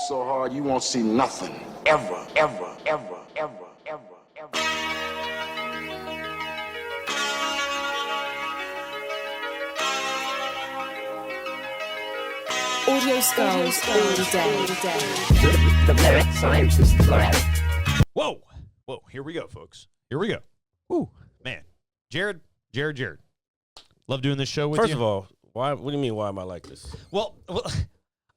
so hard you won't see nothing. Ever, ever, ever, ever, ever, ever. Audio skulls all day. The lyric scientist lyric. Whoa. Here we go, folks. Here we go. Ooh, man. Jared. Love doing this show with you. First of all, why? What do you mean? Why am I like this? Well,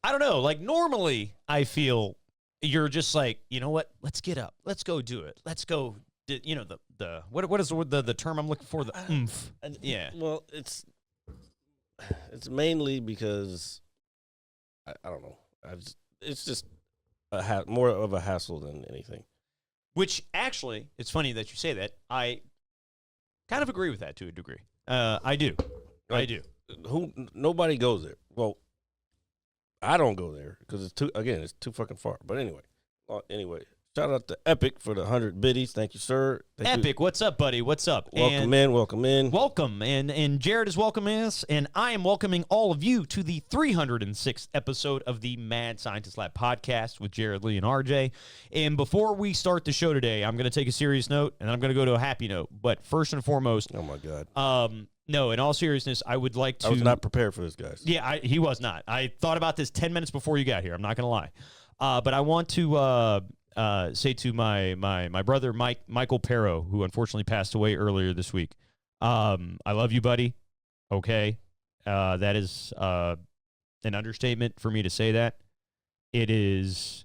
I don't know. Like, normally, I feel you're just like, you know what? Let's get up. Let's go do it. Let's go. You know, what is the term I'm looking for? The oomph. Yeah. Well, it's mainly because I don't know. It's just more of a hassle than anything. Which actually, it's funny that you say that. I kind of agree with that to a degree. I do. Like, I do. Nobody goes there. Well, I don't go there because it's too fucking far. But anyway, shout out to Epic for the 100 biddies. Thank you, sir. Epic, what's up, buddy? What's up? Welcome in. Welcome. And Jared is welcoming us, and I am welcoming all of you to the 306th episode of the Mad Scientist Lab podcast with Jared, Lee, and RJ. And before we start the show today, I'm going to take a serious note, and I'm going to go to a happy note. But first and foremost, oh my God. No, in all seriousness, I would like to. I was not prepared for this, guys. Yeah, he was not. I thought about this 10 minutes before you got here. I'm not going to lie. But I want to say to my brother, Michael Perro, who unfortunately passed away earlier this week. I love you, buddy. Okay. That is an understatement for me to say that. It is.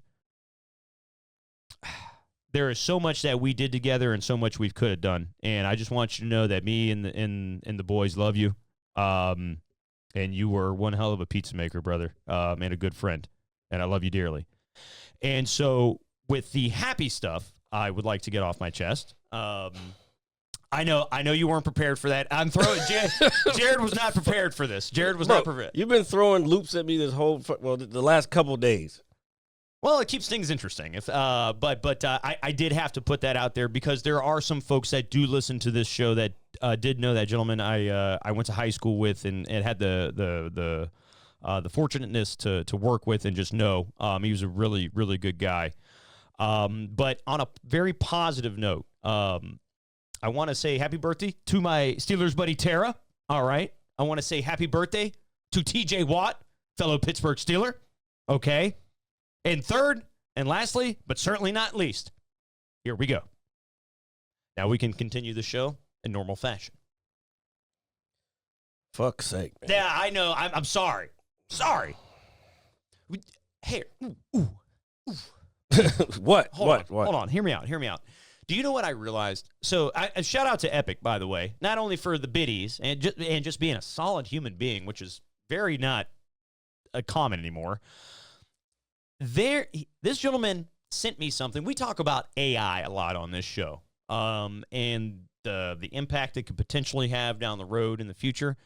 There is so much that we did together and so much we could have done. And I just want you to know that me and the boys love you. And you were one hell of a pizza maker, brother, and a good friend. And I love you dearly. And so with the happy stuff, I would like to get off my chest. I know you weren't prepared for that. I'm throwing Jared was not prepared for this. Jared was not prepared. You've been throwing loops at me this whole the last couple of days. Well, it keeps things interesting. But I did have to put that out there because there are some folks that do listen to this show that did know that gentleman I went to high school with and had the fortunateness to work with and just know he was a really, really good guy. But on a very positive note, I want to say happy birthday to my Steelers buddy Tara. All right. I want to say happy birthday to TJ Watt, fellow Pittsburgh Steeler. Okay. And third, and lastly, but certainly not least, here we go. Now we can continue the show in normal fashion. Fuck's sake, man. Yeah, I know. I'm sorry. Sorry. Here. Ooh. What? Hold on. Hear me out. Do you know what I realized? So, a shout out to Epic, by the way, not only for the biddies and just being a solid human being, which is very not common anymore. This gentleman sent me something. We talk about AI a lot on this show, and the impact it could potentially have down the road in the future.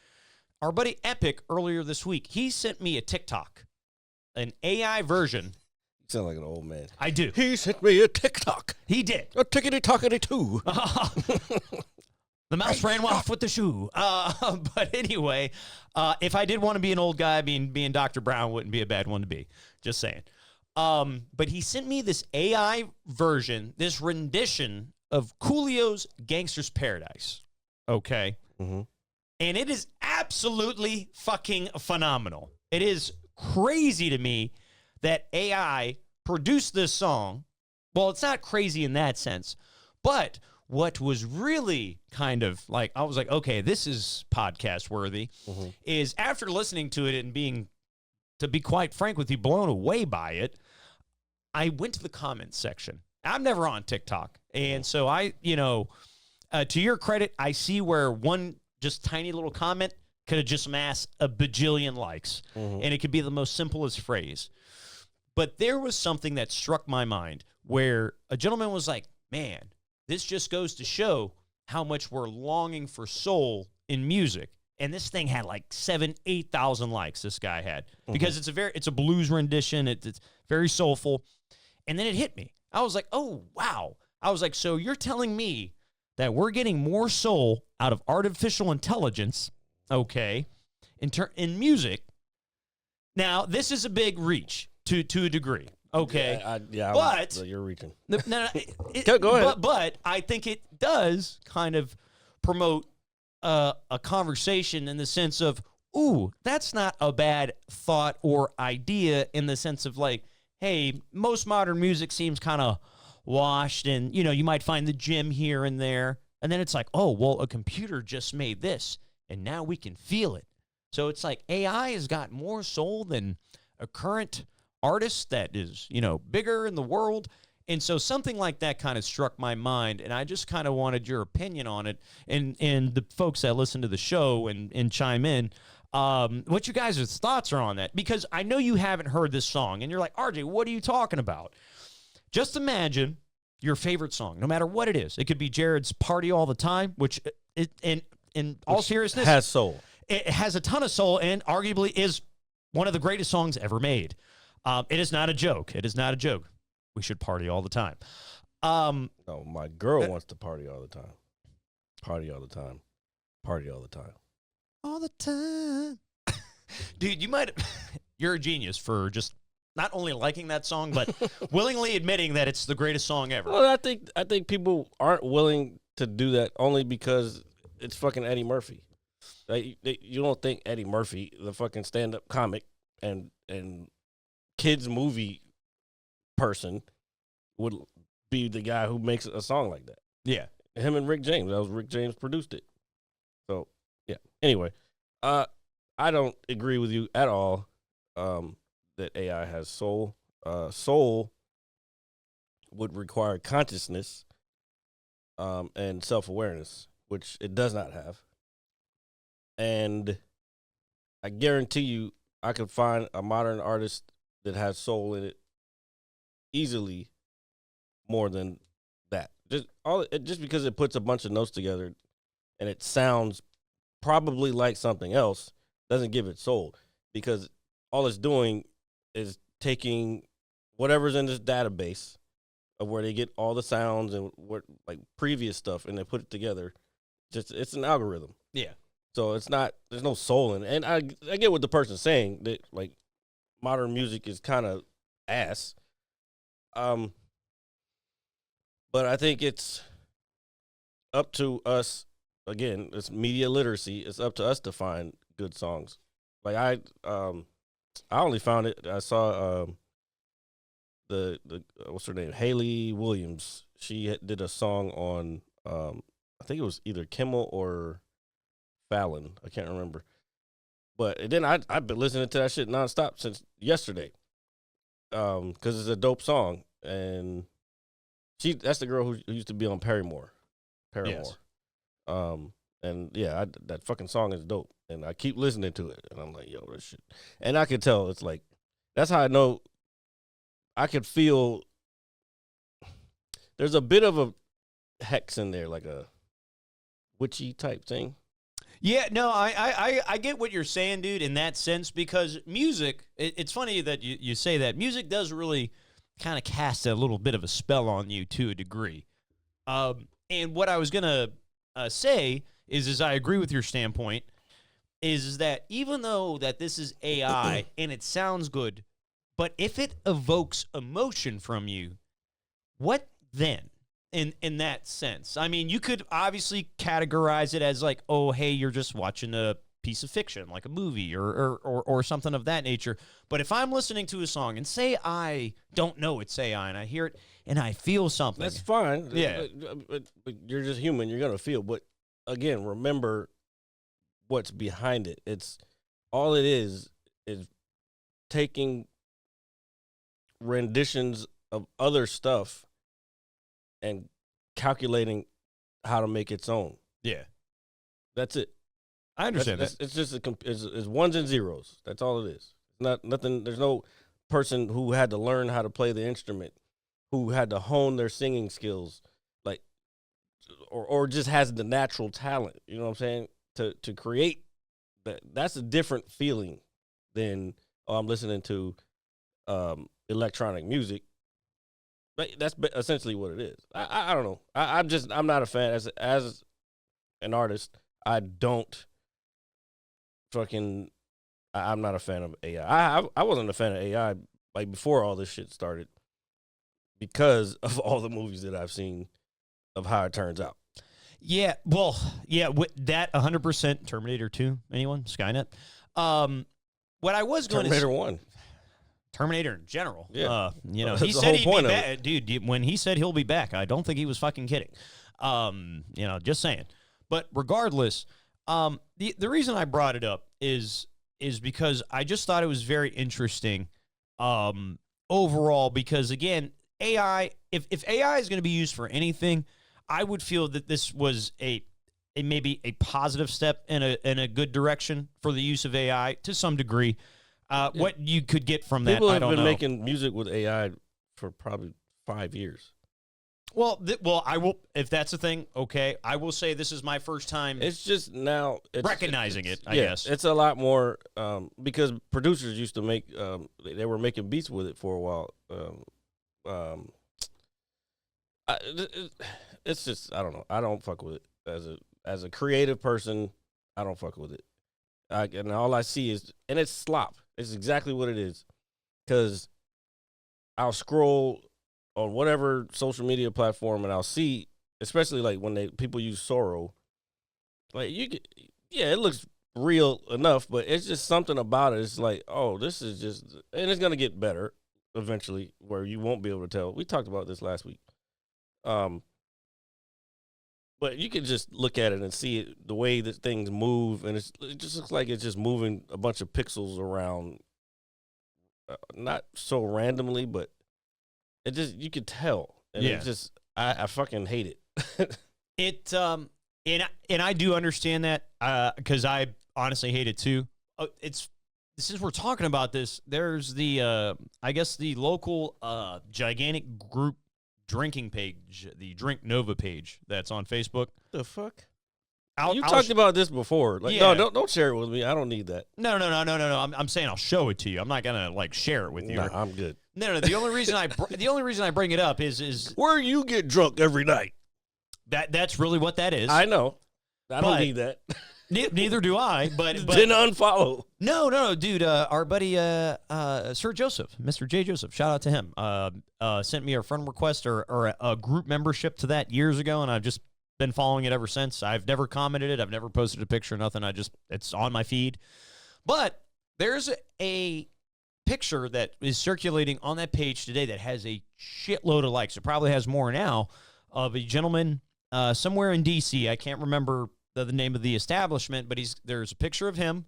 Our buddy Epic earlier this week, he sent me a TikTok, an AI version. You sound like an old man. I do. He sent me a TikTok. He did. A tickety-tockety too. The mouse ran off with the shoe. But anyway, if I did want to be an old guy, being Dr. Brown wouldn't be a bad one to be. Just saying. But he sent me this AI version, this rendition of Coolio's Gangster's Paradise. Okay. Mm-hmm. And it is absolutely fucking phenomenal. It is crazy to me that AI produced this song. Well, it's not crazy in that sense, but what was really kind of like, I was like, okay, this is podcast worthy, is after listening to it and being, to be quite frank with you, blown away by it, I went to the comments section. I'm never on TikTok. And so to your credit, I see where one just tiny little comment could have just amassed a bajillion likes. And it could be the most simplest phrase. But there was something that struck my mind where a gentleman was like, man, this just goes to show how much we're longing for soul in music. And this thing had like 8,000 likes this guy had. Because it's a blues rendition. It's very soulful. And then it hit me. I was like, oh, wow. I was like, so you're telling me that we're getting more soul out of artificial intelligence, okay, in music. Now, this is a big reach to a degree. Okay. But you're reaching. No, Go ahead. But I think it does kind of promote a conversation in the sense of, ooh, that's not a bad thought or idea, in the sense of like, hey, most modern music seems kind of washed, and you might find the gym here and there, and then it's like, oh, well, a computer just made this, and now we can feel it. So it's like AI has got more soul than a current artist that is, bigger in the world. And so something like that kind of struck my mind, and I just kind of wanted your opinion on it, and the folks that listen to the show and chime in, what you guys' thoughts are on that. Because I know you haven't heard this song, and you're like, RJ, what are you talking about? Just imagine your favorite song, no matter what it is. It could be Jared's Party All the Time, which, in all seriousness, has soul. It has a ton of soul, and arguably is one of the greatest songs ever made. It is not a joke. It is not a joke. We should party all the time. No, my girl wants to party all the time. Party all the time. Party all the time. All the time. Dude, you're a genius for just not only liking that song, but willingly admitting that it's the greatest song ever. Well, I think people aren't willing to do that only because it's fucking Eddie Murphy. Like, you don't think Eddie Murphy, the fucking stand-up comic and kids movie person, would be the guy who makes a song like that. Yeah. Him and Rick James. That was Rick James produced it. So, yeah. Anyway, I don't agree with you at all that AI has soul. Soul would require consciousness and self-awareness, which it does not have. And I guarantee you I could find a modern artist that has soul in it easily more than that. Just because it puts a bunch of notes together and it sounds probably like something else doesn't give it soul, because all it's doing is taking whatever's in this database of where they get all the sounds and what, like, previous stuff, and they put it together. It's an algorithm. Yeah. So there's no soul in it. And I get what the person's saying, that like modern music is kind of ass. But I think it's up to us, again, it's media literacy. It's up to us to find good songs. Like I only found it, I saw the what's her name? Haley Williams. She did a song on I think it was either Kimmel or Fallon. I can't remember. But then I've been listening to that shit nonstop since yesterday. Because it's a dope song. And that's the girl who used to be on Paramore. Yes. And yeah, that fucking song is dope. And I keep listening to it. And I'm like, yo, this shit. And I could tell, it's like, that's how I know. I could feel there's a bit of a hex in there, like a witchy type thing. Yeah, no, I get what you're saying, dude, in that sense, because music, it's funny that you say that. Music does really kind of cast a little bit of a spell on you to a degree. And what I was going to say is I agree with your standpoint, is that even though that this is AI and it sounds good, but if it evokes emotion from you, what then? In that sense, I mean, you could obviously categorize it as like, oh, hey, you're just watching a piece of fiction, like a movie or something of that nature. But if I'm listening to a song and say I don't know it's AI and I hear it and I feel something, that's fine. Yeah, but you're just human. You're gonna feel. But again, remember what's behind it. It's all it is taking renditions of other stuff and calculating how to make its own. Yeah. That's it. I understand that. It's just it's ones and zeros. That's all it is. Not nothing. There's no person who had to learn how to play the instrument, who had to hone their singing skills, like, or just has the natural talent. You know what I'm saying? To create that. That's a different feeling than, oh, I'm listening to electronic music. But that's essentially what it is. I don't know. I'm not a fan as an artist. I'm not a fan of AI. I wasn't a fan of AI like before all this shit started, because of all the movies that I've seen of how it turns out. Yeah, well, yeah, that 100% Terminator 2, anyone? Skynet? What I was going Terminator to 1. Terminator in general. Yeah. You know, That's he the said whole he'd point be of back. Dude, when he said he'll be back, I don't think he was fucking kidding. You know, just saying. But regardless, the reason I brought it up is because I just thought it was very interesting overall, because again, AI, if AI is going to be used for anything, I would feel that this was a maybe a positive step in a good direction for the use of AI to some degree. What you could get from that, People I have don't been know. making music with AI for probably 5 years. Well, I will. If that's a thing, okay. I will say this is my first time It's just now recognizing it. I yeah, guess it's a lot more because producers used to make they were making beats with it for a while. It's just I don't know. I don't fuck with it as a creative person. I don't fuck with it. And all I see is it's slop. It's exactly what it is. Because I'll scroll on whatever social media platform and I'll see, especially like when people use Soro, like it looks real enough, but it's just something about it. It's like, oh, this is just, and it's gonna get better eventually, where you won't be able to tell. We talked about this last week. But you can just look at it and see it, the way that things move, and it just looks like it's just moving a bunch of pixels around, not so randomly, but it just, you could tell, and Yeah. it just, I fucking hate it. And I do understand that because I honestly hate it too. Since we're talking about this, there's the I guess the local gigantic group drinking page, the Drink Nova page that's on Facebook. The fuck? I'll Talked about this before. Like, Yeah. no, don't share it with me. I don't need that. No. I'm saying I'll show it to you. I'm not gonna like share it with you. Nah, I'm good. No. The only reason I bring it up is Where you get drunk every night? that's really what that is. I know. I don't But- need that. Neither do I. But Then unfollow. No, dude. Our buddy, Sir Joseph, Mr. J. Joseph, shout out to him. Sent me a friend request or a group membership to that years ago, and I've just been following it ever since. I've never commented it. I've never posted a picture, nothing. It's on my feed. But there's a picture that is circulating on that page today that has a shitload of likes. It probably has more now, of a gentleman somewhere in D.C. I can't remember the name of the establishment, but there's a picture of him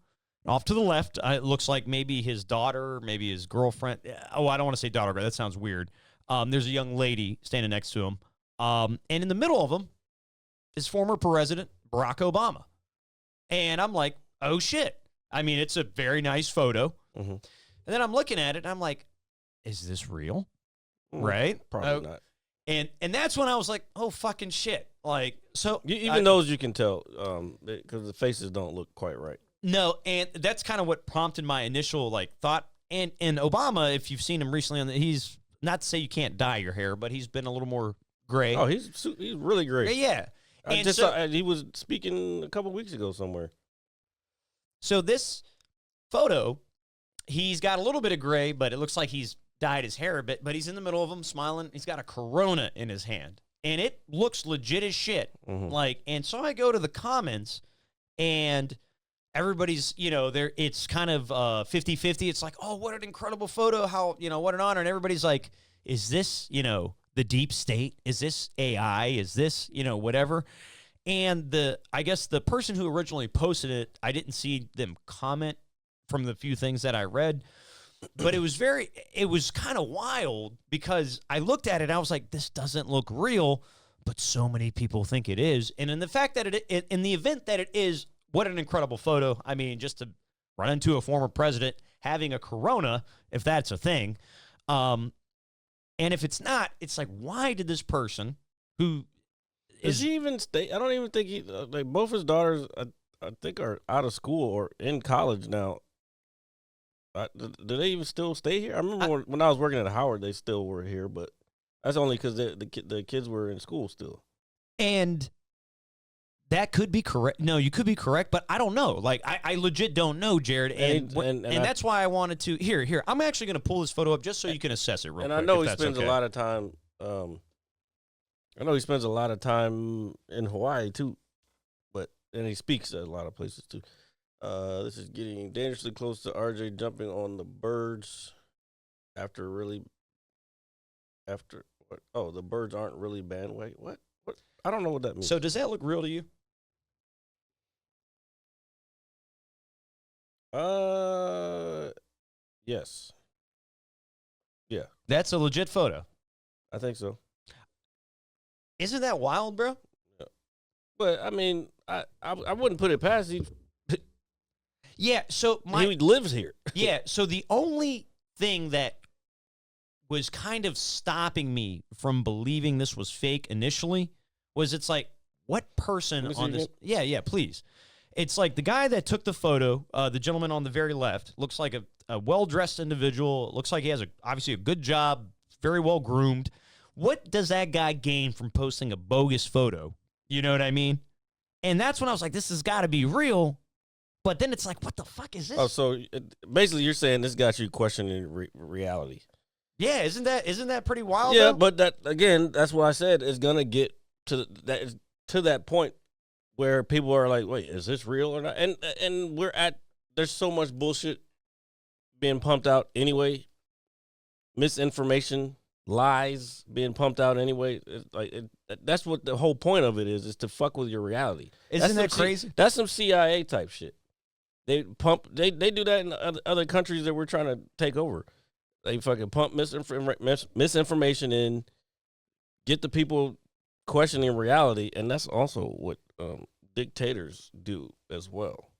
off to the left. It looks like maybe his daughter, maybe his girlfriend. Oh, I don't want to say daughter, but that sounds weird. There's a young lady standing next to him. And in the middle of him is former President Barack Obama. And I'm like, oh, shit. I mean, it's a very nice photo. Mm-hmm. And then I'm looking at it, and I'm like, is this real? Right? Probably not. And that's when I was like, oh, fucking shit. Like, so Even those you can tell, because the faces don't look quite right. No, and that's kind of what prompted my initial like thought. And Obama, if you've seen him recently, he's not to say you can't dye your hair, but he's been a little more gray. Oh, he's really great. Yeah. I And just so, saw, he was speaking a couple weeks ago somewhere. so this photo, he's got a little bit of gray, but it looks like he's dyed his hair a bit. But he's in the middle of them, smiling. He's got a Corona in his hand, and it looks legit as shit. Mhm. Like, and so I go to the comments, and everybody's, it's kind of 50-50. It's like, oh, what an incredible photo. How, what an honor. And everybody's like, is this, the deep state? Is this AI? Is this, whatever? And I guess the person who originally posted it, I didn't see them comment from the few things that I read, but it was kind of wild because I looked at it and I was like, this doesn't look real, but so many people think it is. And in the fact that in the event that it is, what an incredible photo. I mean, just to run into a former president having a Corona, if that's a thing. And if it's not, it's like, why did this person who Does he even stay? I don't even think he, like, both his daughters, I think, are out of school or in college now. Do they even still stay here? I remember when I was working at Howard, they still were here, but that's only because the kids were in school still. And That could be correct. No, you could be correct, but I don't know. Like, I legit don't know, Jared. And that's why I wanted to. Here. I'm actually going to pull this photo up just so you can assess it real quick. And I know if he that's spends okay. a lot of time. I know he spends a lot of time in Hawaii too, and he speaks at a lot of places too. This is getting dangerously close to RJ jumping on the birds after what? Oh, the birds aren't really bandwagon. What? I don't know what that means. So does that look real to you? Yes. Yeah, That's a legit photo. I think so. Isn't that wild, bro? But I mean, I wouldn't put it past him. Yeah. So He lives here. yeah. So the only thing that was kind of stopping me from believing this was fake initially was it's like, what person Let me see on this? again. Yeah, please. It's like the guy that took the photo, the gentleman on the very left, looks like a well-dressed individual. Looks like he has obviously a good job, very well groomed. What does that guy gain from posting a bogus photo? You know what I mean? And that's when I was like, this has got to be real. But then it's like, what the fuck is this? Oh, so basically you're saying this got you questioning reality. Yeah, isn't that pretty wild? Yeah, though? but that again, that's what I said. It's gonna get to that point where people are like, "Wait, is this real or not?" And there's so much bullshit being pumped out anyway, misinformation, lies being pumped out anyway. That's what the whole point of it is to fuck with your reality. Isn't that crazy? That's some CIA type shit. They do that in other countries that we're trying to take over. They fucking pump misinformation in, get the people questioning reality, and that's also what dictators do as well,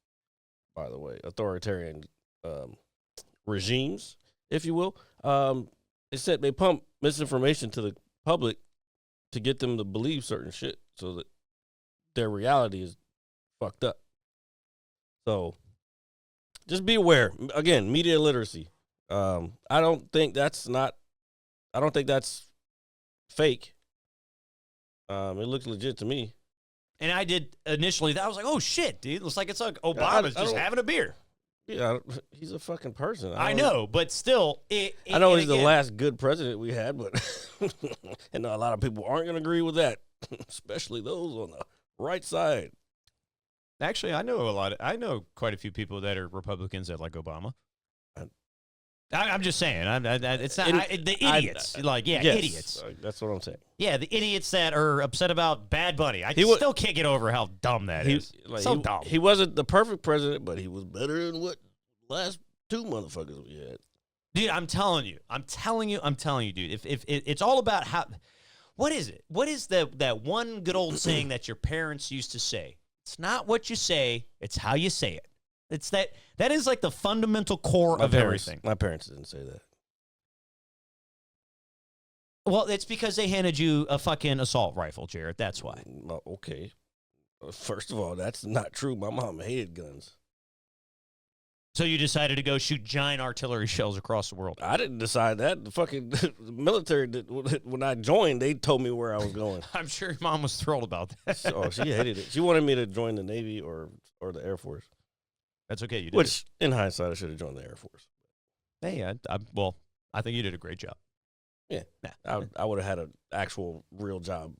by the way. Authoritarian regimes, if you will. It said they pump misinformation to the public to get them to believe certain shit so that their reality is fucked up. So just be aware. Again, media literacy. I don't think that's fake. It looks legit to me. And I did initially. I was like, "Oh shit, dude! Looks like it's like Obama's just having a beer." Yeah, he's a fucking person. I know, but still, I know he's the last good president we had, but and a lot of people aren't going to agree with that, especially those on the right side. Actually, I know quite a few people that are Republicans that like Obama. I'm just saying. It's not the idiots. Yes, idiots. That's what I'm saying. Yeah, the idiots that are upset about Bad Bunny. I still can't get over how dumb that is. So dumb. He wasn't the perfect president, but he was better than what last two motherfuckers we had. Dude, I'm telling you, dude. If it's all about how, what is it? What is that one good old saying that your parents used to say? It's not what you say, it's how you say it. It's that is like the fundamental core of everything. My parents didn't say that. Well, it's because they handed you a fucking assault rifle, Jared. That's why. Okay. First of all, that's not true. My mom hated guns. So you decided to go shoot giant artillery shells across the world. I didn't decide that. The fucking military, when I joined, they told me where I was going. I'm sure your mom was thrilled about that. So she hated it. She wanted me to join the Navy or the Air Force. That's okay. You did. Which, in hindsight, I should have joined the Air Force. Hey, I think you did a great job. Yeah. Nah. I would have had an actual real job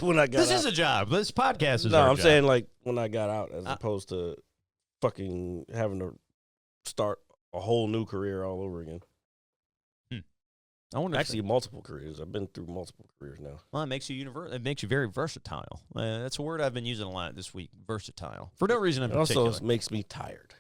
when I got out. This is a job. This podcast is No, our I'm job. saying like when I got out as opposed to fucking having to start a whole new career all over again. I wonder. Actually, multiple careers. I've been through multiple careers now. Well, it makes you It makes you very versatile. That's a word I've been using a lot this week. Versatile, for no reason in It particular. also makes me tired.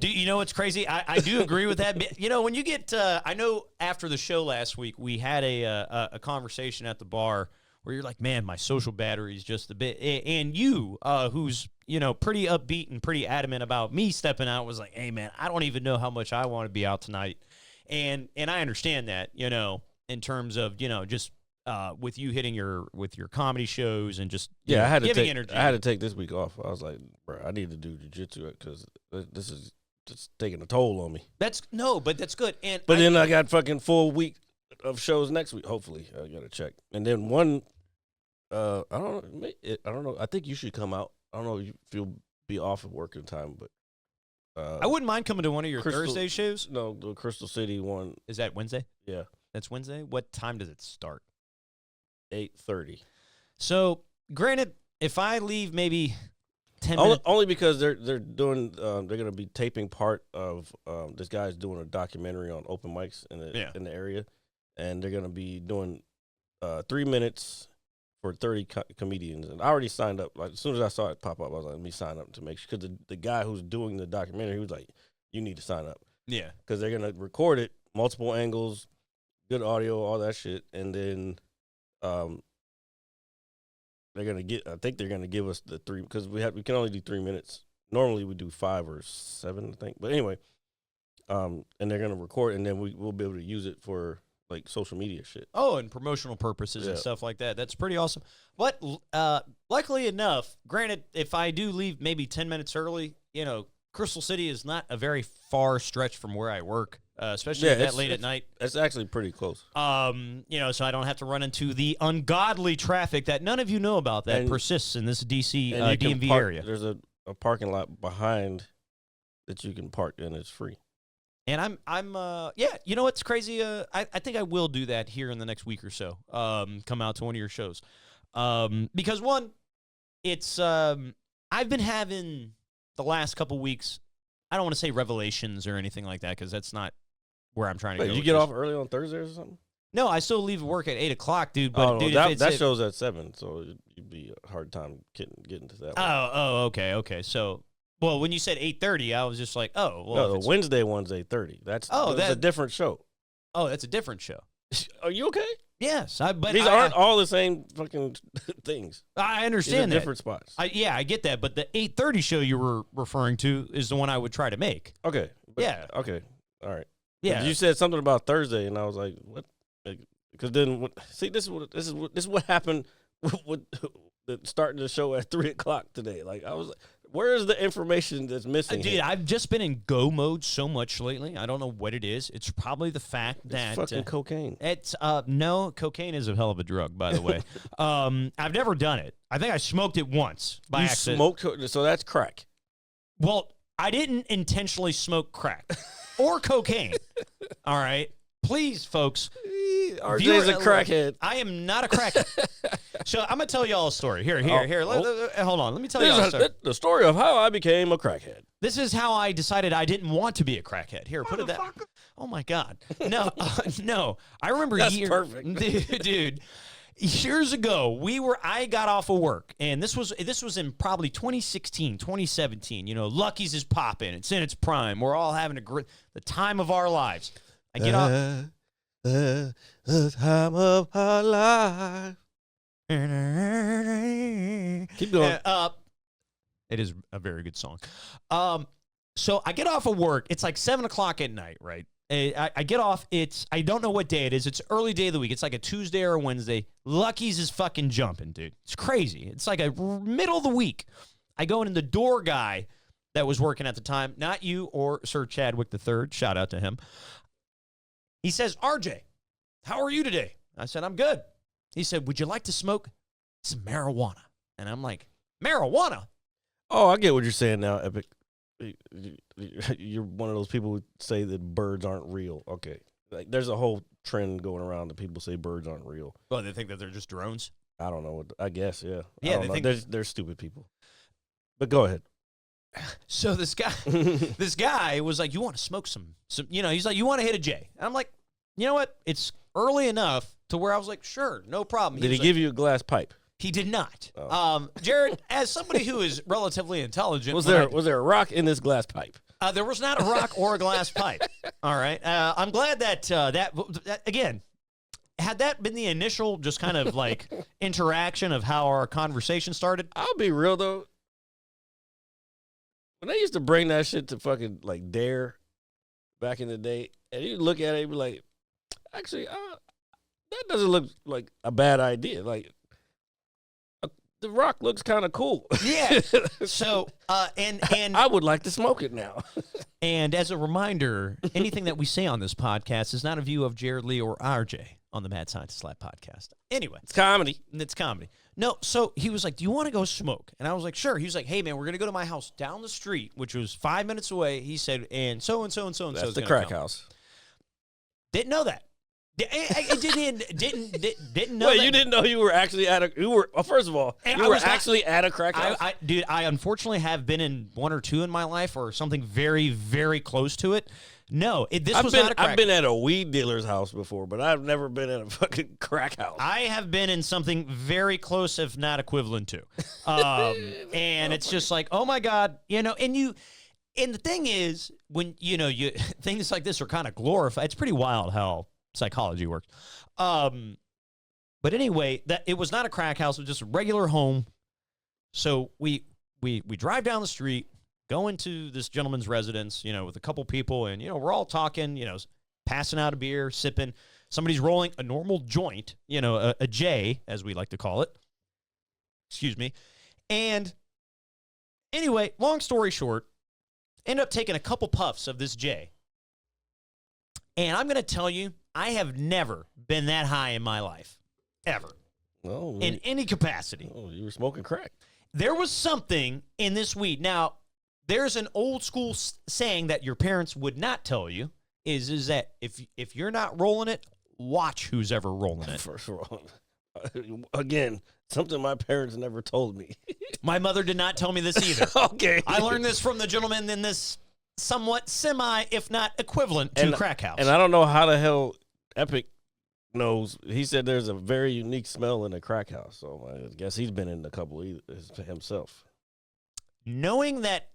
You know what's crazy? I do agree with that. You know, when you get, I know after the show last week, we had a conversation at the bar where you're like, man, my social battery is just a bit. And you, who's, pretty upbeat and pretty adamant about me stepping out, was like, hey, man, I don't even know how much I want to be out tonight. And I understand that, in terms of, just with you hitting with your comedy shows and just I had to giving energy. I had to take this week off. I was like, bro, I need to do jiu-jitsu because this is just taking a toll on me. But that's good. But then I got fucking full week of shows next week. Hopefully, I got to check. And then one I don't know. I don't know. I think you should come out. I don't know if you'll be off at work in time, but I wouldn't mind coming to one of your Crystal- Thursday shows. no, the Crystal City one. Is that Wednesday? Yeah, That's Wednesday. What time does it start? 8:30. So, granted, if I leave maybe 10 minutes. Only because they're doing they're gonna be taping part of this guy's doing a documentary on open mics in the area, and they're gonna be doing 3 minutes for 30 comedians. And I already signed up. Like as soon as I saw it pop up, I was like, let me sign up to make sure. Because the guy who's doing the documentary, he was like, you need to sign up. Yeah. Because they're gonna record it, multiple angles, good audio, all that shit, and then they're gonna I think they're gonna give us the 3 because we can only do 3 minutes. Normally we do 5 or 7, I think. But anyway, and they're gonna record, and then we'll be able to use it for like social media shit. Oh, and promotional purposes and stuff like that. That's pretty awesome. But luckily enough, granted, if I do leave maybe 10 minutes early, Crystal City is not a very far stretch from where I work, especially that late at night. It's actually pretty close. So I don't have to run into the ungodly traffic that none of you know about that persists in this DC DMV area. There's a parking lot behind that you can park in. It's free. And I'm you know what's crazy? I think I will do that here in the next week or so. Come out to one of your shows. Because one, it's, I've been having the last couple weeks, I don't want to say revelations or anything like that, because that's not where I'm trying to go. You get off early on Thursdays or something? No, I still leave work at 8 o'clock, dude. But dude, that show's at 7, so it'd be a hard time getting to that one. Oh, okay. So, well, when you said 8:30, I was just like, oh, well. No, the Wednesday one's 8:30. That's a different show. Oh, that's a different show. Are you okay? Yes, but these aren't all the same fucking things. I understand These are that. different spots. I get that, but the 8:30 show you were referring to is the one I would try to make. Okay. Yeah. Okay. All right. Yeah. You said something about Thursday, and I was like, what? Because then, this is what happened with starting the show at 3 o'clock today. Like I was like, where is the information that's missing? Dude, I've just been in go mode so much lately. I don't know what it is. It's probably the fact that fucking cocaine. It's no, cocaine is a hell of a drug, by the way. I've never done it. I think I smoked it once by accident. Smoked, so that's crack. Well, I didn't intentionally smoke crack or cocaine. All right, please, folks. RJ's a crackhead. I am not a crackhead. So I'm gonna tell y'all a story. Here. Hold on. Let me tell y'all a story. The story of how I became a crackhead. This is how I decided I didn't want to be a crackhead. Here, put it that. Oh my God. No, no. I remember That's perfect, dude. Years ago, I got off of work, and this was in probably 2016, 2017. Lucky's is popping. It's in its prime. We're all having the time of our lives. I get off. The time of our life. Keep going. It is a very good song. So I get off of work. It's like 7 o'clock at night, right? I get off. I don't know what day it is. It's early day of the week. It's like a Tuesday or a Wednesday. Lucky's is fucking jumping, dude. It's crazy. It's like a middle of the week. I go in, the door guy that was working at the time, not you or Sir Chadwick III, shout out to him. He says, RJ, how are you today? I said, I'm good. He said, would you like to smoke some marijuana? And I'm like, marijuana? Oh, I get what you're saying now, Epic. You're one of those people who say that birds aren't real. Okay. Like, there's a whole trend going around that people say birds aren't real. Well, they think that they're just drones? I don't know. I guess, yeah. Yeah, they think they're stupid people. But go ahead. So this guy was like, you want to smoke some, he's like, you want to hit a J? And I'm like, you know what? It's early enough to where I was like, sure, no problem. Did he give you a glass pipe? He did not. Oh. Jared, as somebody who is relatively intelligent. Was there a rock in this glass pipe? There was not a rock or a glass pipe. All right. I'm glad that again, had that been the initial just kind of like interaction of how our conversation started? I'll be real, though. When they used to bring that shit to fucking, like, Dare back in the day, and you look at it and be like, actually, that doesn't look like a bad idea. Like, the rock looks kind of cool. Yeah. So, and I would like to smoke it now. And as a reminder, anything that we say on this podcast is not a view of Jared Lee or RJ. on the Mad Scientist Lab podcast. Anyway. It's comedy. It's comedy. No, so he was like, do you want to go smoke? And I was like, sure. He was like, hey, man, we're going to go to my house down the street, which was 5 minutes away. He said, and so and so and so and so. That's the crack house. Didn't know that. I didn't know Wait, that. you didn't know you were actually at a... You were, well, first of all, you were actually at a crack house? Dude, I unfortunately have been in one or two in my life or something very, very close to it. No, this was not a crack. I've been at a weed dealer's house before, but I've never been at a fucking crack house. I have been in something very close, if not equivalent to. And it's just like, oh my God, and the thing is, when, you things like this are kind of glorified. It's pretty wild how psychology works. But anyway, that it was not a crack house. It was just a regular home. So we drive down the street, go into this gentleman's residence, with a couple people, and, we're all talking, passing out a beer, sipping. Somebody's rolling a normal joint, a J, as we like to call it. Excuse me. And anyway, long story short, end up taking a couple puffs of this J. And I'm going to tell you, I have never been that high in my life. Ever. Oh, in any capacity. Oh, you were smoking crack. There was something in this weed. Now, there's an old school saying that your parents would not tell you is that if you're not rolling it, watch who's ever rolling it. First of all, again, something my parents never told me. My mother did not tell me this either. Okay. I learned this from the gentleman in this somewhat semi, if not equivalent to crack house. And I don't know how the hell Epic knows. He said there's a very unique smell in a crack house. So I guess he's been in a couple himself. Knowing that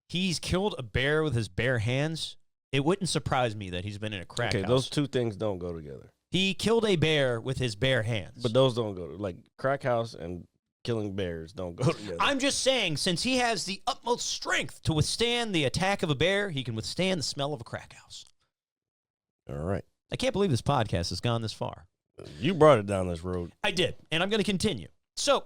he's killed a bear with his bare hands, it wouldn't surprise me that he's been in a crack house. Okay, those two things don't go together. He killed a bear with his bare hands. But those don't go, like crack house and killing bears don't go together. I'm just saying, since he has the utmost strength to withstand the attack of a bear, he can withstand the smell of a crack house. All right. I can't believe this podcast has gone this far. You brought it down this road. I did, and I'm going to continue. So,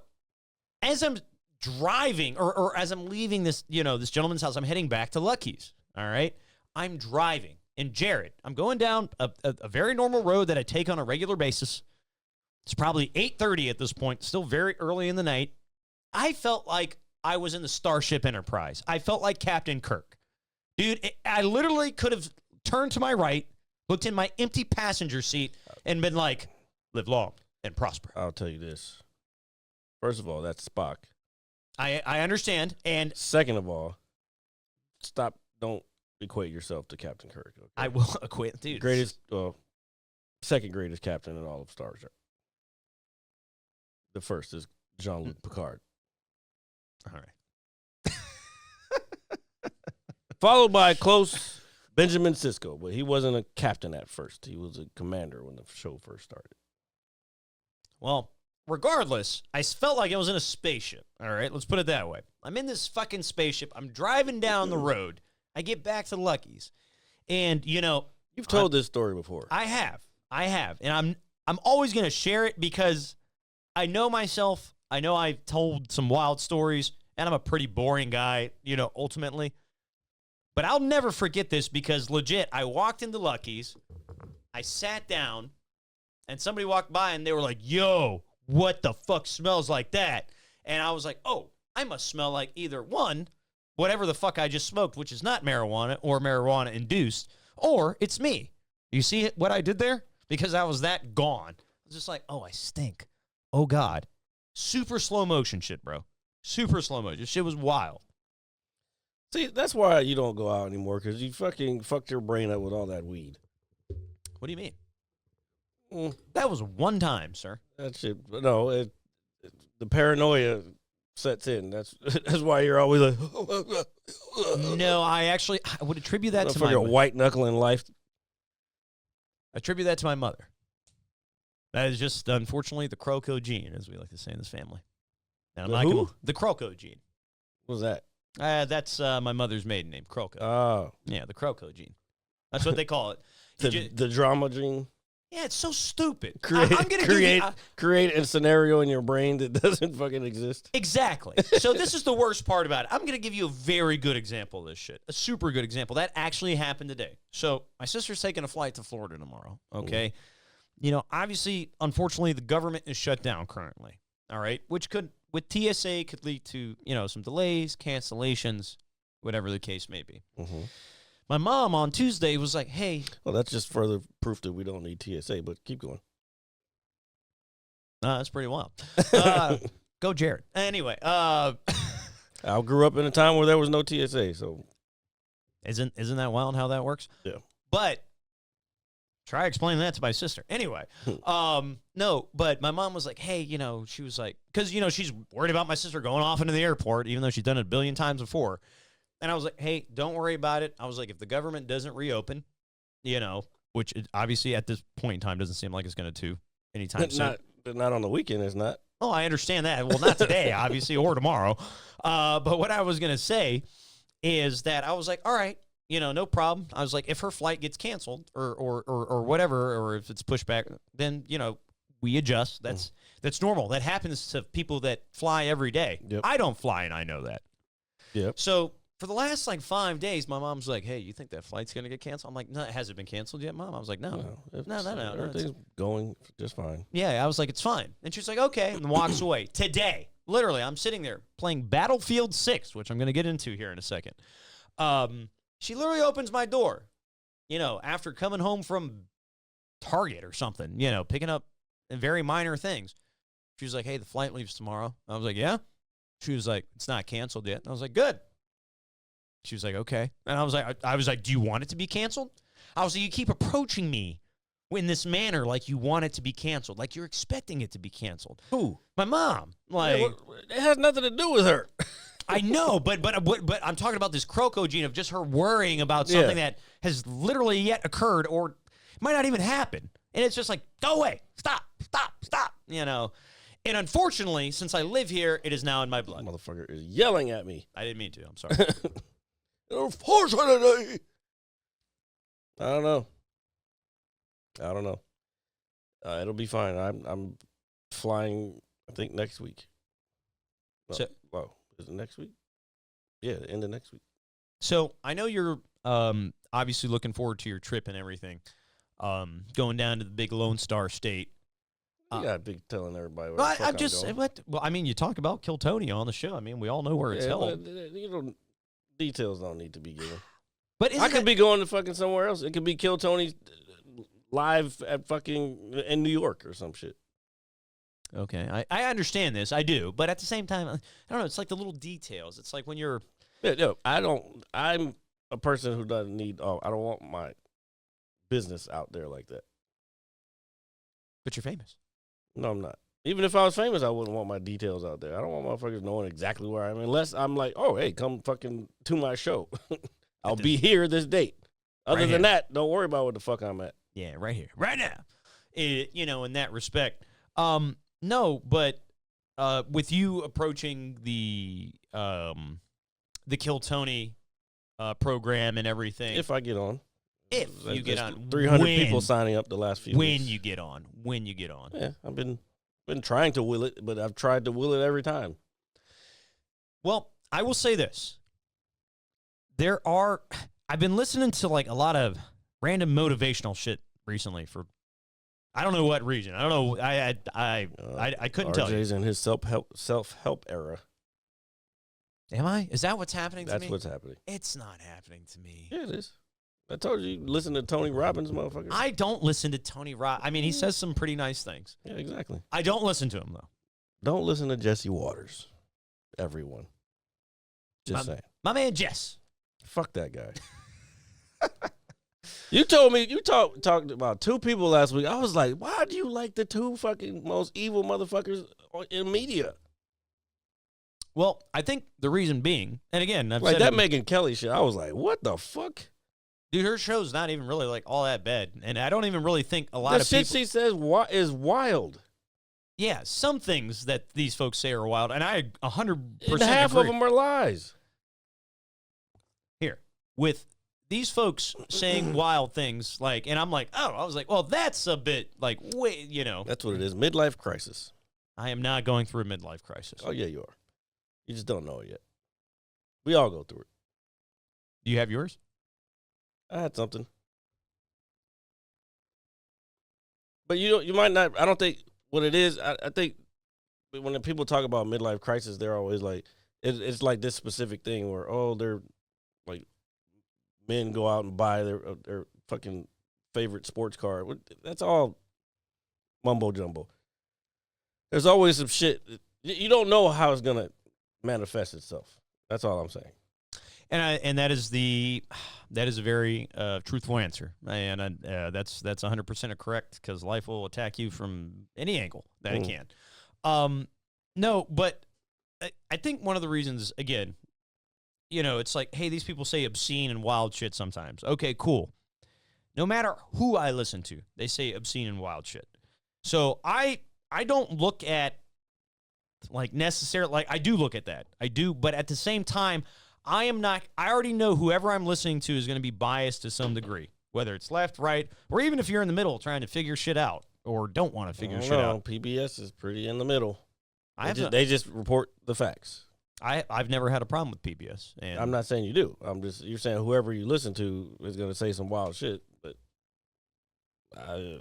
as I'm driving, or as I'm leaving this, this gentleman's house, I'm heading back to Lucky's, all right? I'm driving, and Jared, I'm going down a very normal road that I take on a regular basis. It's probably 8:30 at this point, still very early in the night. I felt like I was in the Starship Enterprise. I felt like Captain Kirk. Dude, I literally could have turned to my right, looked in my empty passenger seat, and been like, live long and prosper. I'll tell you this. First of all, that's Spock. I understand. And second of all, don't equate yourself to Captain Kirk. Okay? I will equate, dude. Second greatest captain in all of Star Trek. The first is Jean-Luc Picard. All right. Followed by close Benjamin Sisko, but he wasn't a captain at first. He was a commander when the show first started. Well, regardless, I felt like I was in a spaceship. All right, let's put it that way. I'm in this fucking spaceship. I'm driving down the road. I get back to Lucky's. And, you've told this story before. I have. And I'm always going to share it because I know myself. I know I've told some wild stories, and I'm a pretty boring guy, ultimately. But I'll never forget this because, legit, I walked into Lucky's, I sat down, and somebody walked by, and they were like, yo, what the fuck smells like that? And I was like, oh, I must smell like either one, whatever the fuck I just smoked, which is not marijuana or marijuana-induced, or it's me. You see what I did there? Because I was that gone. I was just like, oh, I stink. Oh, God. Super slow motion shit, bro. Super slow motion. Shit was wild. See, that's why you don't go out anymore, because you fucking fucked your brain up with all that weed. What do you mean? That was one time, sir. That shit, no, the paranoia sets in. That's why you're always like, no, I would attribute that to my white knuckling life. Attribute that to my mother. That is just, unfortunately, the Croco gene, as we like to say in this family. And I'm who? The Croco gene. What was that? That's my mother's maiden name, Croco. Oh. Yeah, the Croco gene. That's what they call it. The drama gene? Yeah, it's so stupid. Create a scenario in your brain that doesn't fucking exist. Exactly. So this is the worst part about it. I'm going to give you a very good example of this shit. A super good example. That actually happened today. So my sister's taking a flight to Florida tomorrow, okay? Obviously, unfortunately, the government is shut down currently. All right, which could, with TSA, could lead to, some delays, cancellations, whatever the case may be. Mm-hmm. My mom on Tuesday was like, hey. Well, that's just further proof that we don't need TSA, but keep going. That's pretty wild. Go Jared. Anyway. I grew up in a time where there was no TSA, so. Isn't that wild how that works? Yeah. But try explaining that to my sister. Anyway, no, but my mom was like, hey, she was like, because, she's worried about my sister going off into the airport, even though she's done it a billion times before. And I was like, hey, don't worry about it. I was like, if the government doesn't reopen, which obviously at this point in time doesn't seem like it's going to anytime soon. Not on the weekend, it's not. Oh, I understand that. Well, not today, obviously, or tomorrow. But what I was going to say is that I was like, all right, no problem. I was like, if her flight gets canceled or whatever, or if it's pushed back, then, we adjust. That's normal. That happens to people that fly every day. Yep. I don't fly, and I know that. Yep. So for the last 5 days, my mom's like, hey, you think that flight's going to get canceled? I'm like, no, has it been canceled yet, Mom? I was like, no. No. Everything's going just fine. Yeah, I was like, it's fine. And she's like, okay, and walks away. Today, literally, I'm sitting there playing Battlefield 6, which I'm going to get into here in a second. She literally opens my door, after coming home from Target or something, picking up very minor things. She was like, hey, the flight leaves tomorrow. I was like, yeah. She was like, it's not canceled yet. And I was like, good. She was like, okay. And I was like, do you want it to be canceled? I was like, you keep approaching me in this manner like you want it to be canceled, like you're expecting it to be canceled. Who? My mom. Like, it has nothing to do with her. I know, but I'm talking about this Croco gene of just her worrying about something that has literally yet occurred or might not even happen. And it's just like, go away. Stop. And unfortunately, since I live here, it is now in my blood. Motherfucker is yelling at me. I didn't mean to. I'm sorry. Unfortunately. I don't know. It'll be fine. I'm flying, I think, next week. Is it next week? Yeah, the end of next week. So I know you're obviously looking forward to your trip and everything, going down to the big Lone Star State. You got big telling everybody. I'm just what? Well, I mean, you talk about Kill Tony on the show. I mean, we all know where it's held. Details don't need to be given. But I could be going to fucking somewhere else. It could be Kill Tony live at fucking in New York or some shit. Okay, I understand this. I do, but at the same time, I don't know. It's like the little details. It's like when you're. Yeah, no, I don't. I'm a person who doesn't need. Oh, I don't want my business out there like that. But you're famous. No, I'm not. Even if I was famous, I wouldn't want my details out there. I don't want motherfuckers knowing exactly where I am, unless I'm like, oh, hey, come fucking to my show. I'll be here this date. Other than that, don't worry about what the fuck I'm at. Yeah, right here, right now. In that respect. No, but with you approaching the Kill Tony program and everything. If I get on. If you get on. 300 people signing up the last few weeks. When you get on. Yeah, I've been trying to will it, but I've tried to will it every time. Well, I will say this. I've been listening to a lot of random motivational shit recently for I don't know what reason. I don't know. I couldn't tell you. RJ's in his self-help era. Am I? Is that what's happening to me? That's what's happening. It's not happening to me. Yeah, it is. I told you, listen to Tony Robbins, motherfucker. I don't listen to Tony Robbins. I mean, he says some pretty nice things. Yeah, exactly. I don't listen to him, though. Don't listen to Jesse Waters. Everyone. Just saying. My man Jess. Fuck that guy. You told me, you talked about two people last week. I was like, why do you like the two fucking most evil motherfuckers in media? Well, I think the reason being, and again, I've like said that Megyn Kelly shit, I was like, what the fuck? Dude, her show's not even really all that bad. And I don't even really think a lot of people. The shit she says is wild. Yeah, some things that these folks say are wild, and I 100% and half agree. of them are lies. Here, with these folks saying wild things, and I'm like, oh, I was like, well, that's a bit wait, That's what it is, midlife crisis. I am not going through a midlife crisis. Oh, yeah, you are. You just don't know it yet. We all go through it. Do you have yours? I had something. But you might not. I don't think what it is. I think when the people talk about midlife crisis, they're always like, it's like this specific thing where they're like men go out and buy their fucking favorite sports car. That's all mumbo jumbo. There's always some shit. You don't know how it's gonna manifest itself. That's all I'm saying. And that is a very truthful answer, and that's 100% correct, because life will attack you from any angle that it can. No, but I think one of the reasons, again, it's like, hey, these people say obscene and wild shit sometimes. Okay, cool. No matter who I listen to, they say obscene and wild shit. So I don't look at like necessarily, like I do look at that. I do, but at the same time, I already know whoever I'm listening to is going to be biased to some degree, whether it's left, right, or even if you're in the middle trying to figure shit out or don't want to figure shit out. PBS is pretty in the middle. They just report the facts. I've never had a problem with PBS. And I'm not saying you do. You're saying whoever you listen to is going to say some wild shit, but I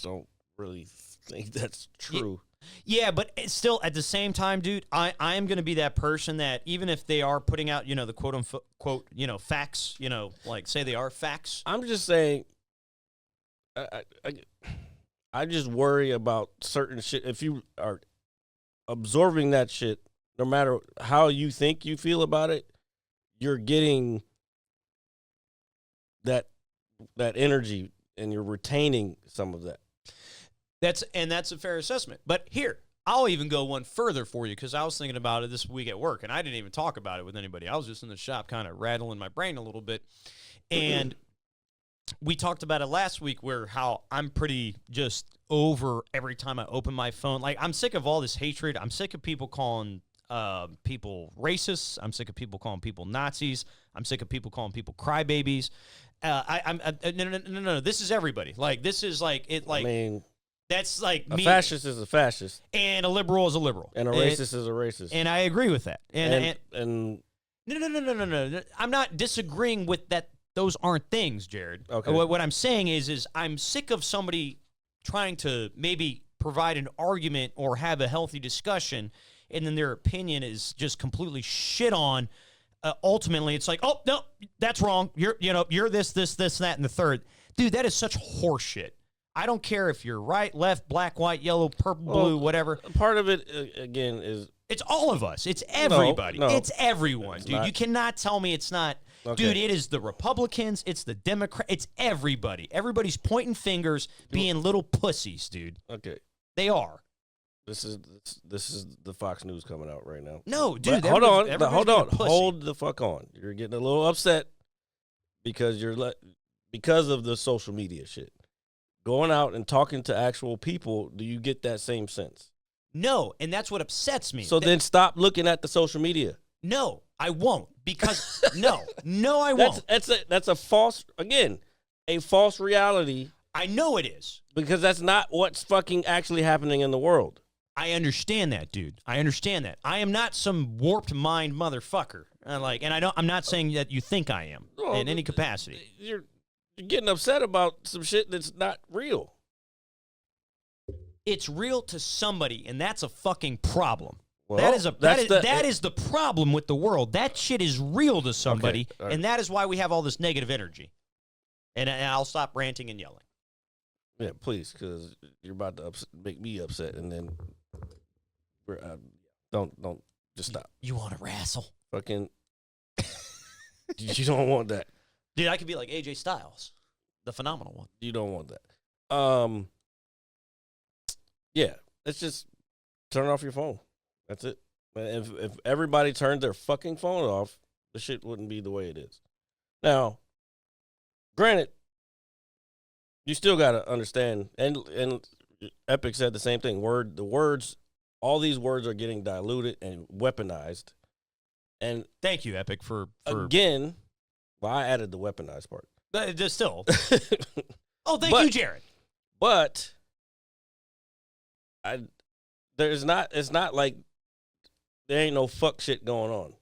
don't really think that's true. Yeah, but it's still, at the same time, dude, I am going to be that person that even if they are putting out, the quote unquote, facts, like say they are facts. I'm just saying, I just worry about certain shit. If you are absorbing that shit, no matter how you think you feel about it, you're getting that energy and you're retaining some of that. That's a fair assessment. But here, I'll even go one further for you, because I was thinking about it this week at work, and I didn't even talk about it with anybody. I was just in the shop kind of rattling my brain a little bit. And we talked about it last week, where how I'm pretty just over every time I open my phone. Like, I'm sick of all this hatred. I'm sick of people calling people racists. I'm sick of people calling people Nazis. I'm sick of people calling people crybabies. No. This is everybody. Like, this is like it. Like, I mean, that's like a fascist is a fascist, and a liberal is a liberal, and a racist is a racist, and I agree with that. And no. I'm not disagreeing with that. Those aren't things, Jared. Okay. What I'm saying is I'm sick of somebody trying to maybe provide an argument or have a healthy discussion, and then their opinion is just completely shit on. Ultimately, it's like, oh no, that's wrong. You're this, that, and the third. Dude, that is such horseshit. I don't care if you're right, left, black, white, yellow, purple, blue, whatever. Part of it, again, is... It's all of us. It's everybody. No, it's everyone, it's dude. not. You cannot tell me it's not. Okay. Dude, it is the Republicans. It's the Democrats. It's everybody. Everybody's pointing fingers, being little pussies, dude. Okay. They are. This is the Fox News coming out right now. No, dude. Hold on. Hold the fuck on. You're getting a little upset because because of the social media shit. Going out and talking to actual people, do you get that same sense? No, and that's what upsets me. So then stop looking at the social media. No, I won't, because no, I won't. That's a false reality. I know it is, because that's not what's fucking actually happening in the world. I understand that, dude. I understand that. I am not some warped mind motherfucker. I'm not saying that you think I am in any capacity. You're getting upset about some shit that's not real. It's real to somebody, and that's a fucking problem. Well, that is the problem with the world. That shit is real to somebody, okay, right. And that is why we have all this negative energy. And I'll stop ranting and yelling. Yeah, please, because you're about to make me upset, and then don't just stop. You want to wrestle? Fucking, you don't want that. Dude, I could be like AJ Styles, the phenomenal one. You don't want that. Yeah, let's just turn off your phone. That's it. If everybody turned their fucking phone off, the shit wouldn't be the way it is. Now, granted, you still got to understand, and Epic said the same thing. All these words are getting diluted and weaponized. And thank you, Epic, for again. Well, I added the weaponized part. Just still. Thank you, Jared. But it's not like there ain't no fuck shit going on.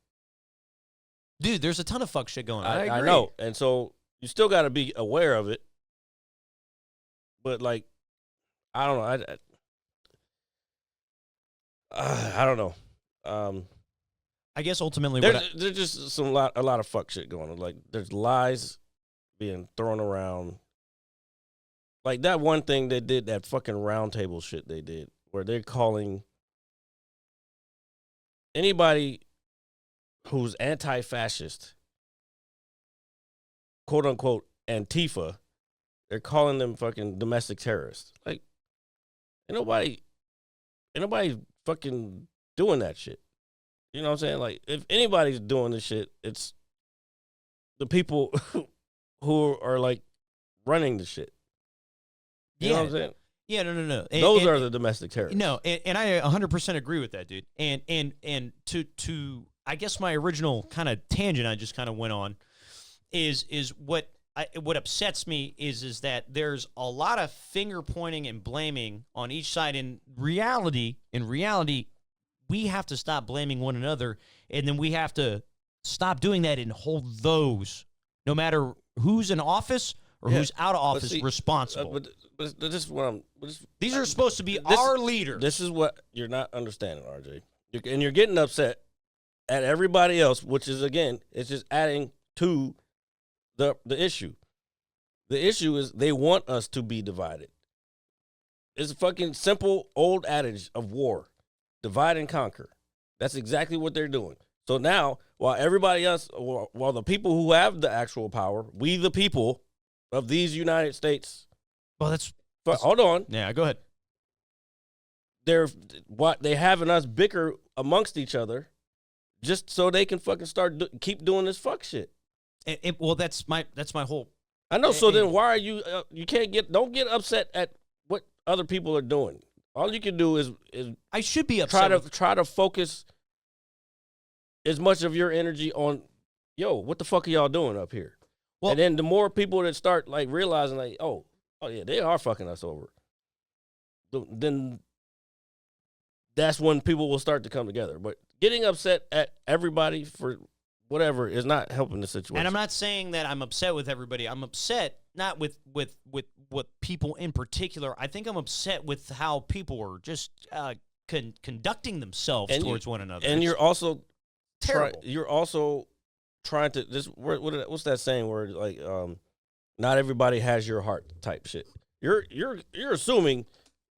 Dude, there's a ton of fuck shit going on. I know. And so you still got to be aware of it. But like, I don't know. I don't know. I guess ultimately, There's just a lot of fuck shit going on. Like, there's lies being thrown around. Like that one thing they did, that fucking roundtable shit they did, where they're calling anybody who's anti-fascist, quote unquote, Antifa, they're calling them fucking domestic terrorists. Like, ain't nobody fucking doing that shit. You know what I'm saying? Like, if anybody's doing this shit, it's the people who are like running the shit. You know what I'm saying? Yeah, no. Those are the domestic terrorists. No, and I 100% agree with that, dude. And to I guess my original kind of tangent I just kind of went on is what upsets me is that there's a lot of finger pointing and blaming on each side. In reality, we have to stop blaming one another, and then we have to stop doing that and hold those, no matter who's in office or who's out of office, responsible. But this is what These are supposed to be our leaders. This is what you're not understanding, RJ. And you're getting upset at everybody else, which is, again, it's just adding to the issue. The issue is they want us to be divided. It's a fucking simple old adage of war. Divide and conquer. That's exactly what they're doing. So now, while everybody else, while the people who have the actual power, we the people of these United States. Well, Hold on. Yeah, go ahead. They having us bicker amongst each other, just so they can fucking keep doing this fuck shit. Well, that's my whole. I know. So then, why are you? You don't get upset at what other people are doing. All you can do is I should be upset. Try to focus as much of your energy on, what the fuck are y'all doing up here? Well, and then the more people that start like realizing like, oh yeah, they are fucking us over. Then that's when people will start to come together. But getting upset at everybody for whatever is not helping the situation. And I'm not saying that I'm upset with everybody. I'm upset not with what people in particular. I think I'm upset with how people are just conducting themselves towards one another. And you're also terrible. You're also trying to what's that saying where like not everybody has your heart type shit. You're assuming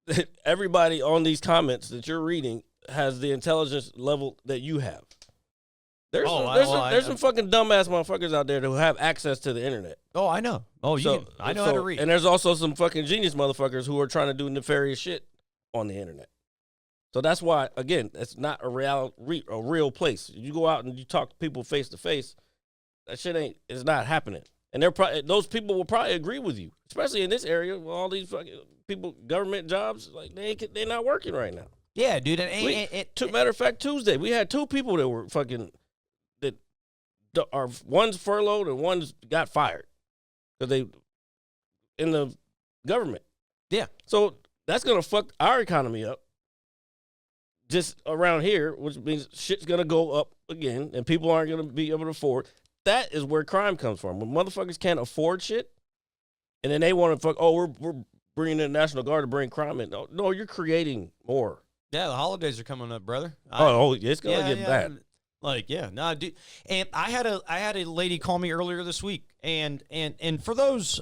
that everybody on these comments that you're reading has the intelligence level that you have. There's some fucking dumbass motherfuckers out there who have access to the internet. Oh, I know. Oh, I know how to read. And there's also some fucking genius motherfuckers who are trying to do nefarious shit on the internet. So that's why, again, it's not a real place. You go out and you talk to people face to face, that shit is not happening. And those people will probably agree with you, especially in this area with all these fucking people, government jobs, like they're not working right now. Yeah, dude. Matter of fact, Tuesday we had 2 people that were fucking one's furloughed and one's got fired because they in the government. Yeah. So that's gonna fuck our economy up. Just around here, which means shit's gonna go up again, and people aren't gonna be able to afford. That is where crime comes from. When motherfuckers can't afford shit, and then they want to fuck. Oh, we're bringing in the National Guard to bring crime in. No, you're creating more. Yeah, the holidays are coming up, brother. It's gonna get bad. Dude. And I had a lady call me earlier this week, and for those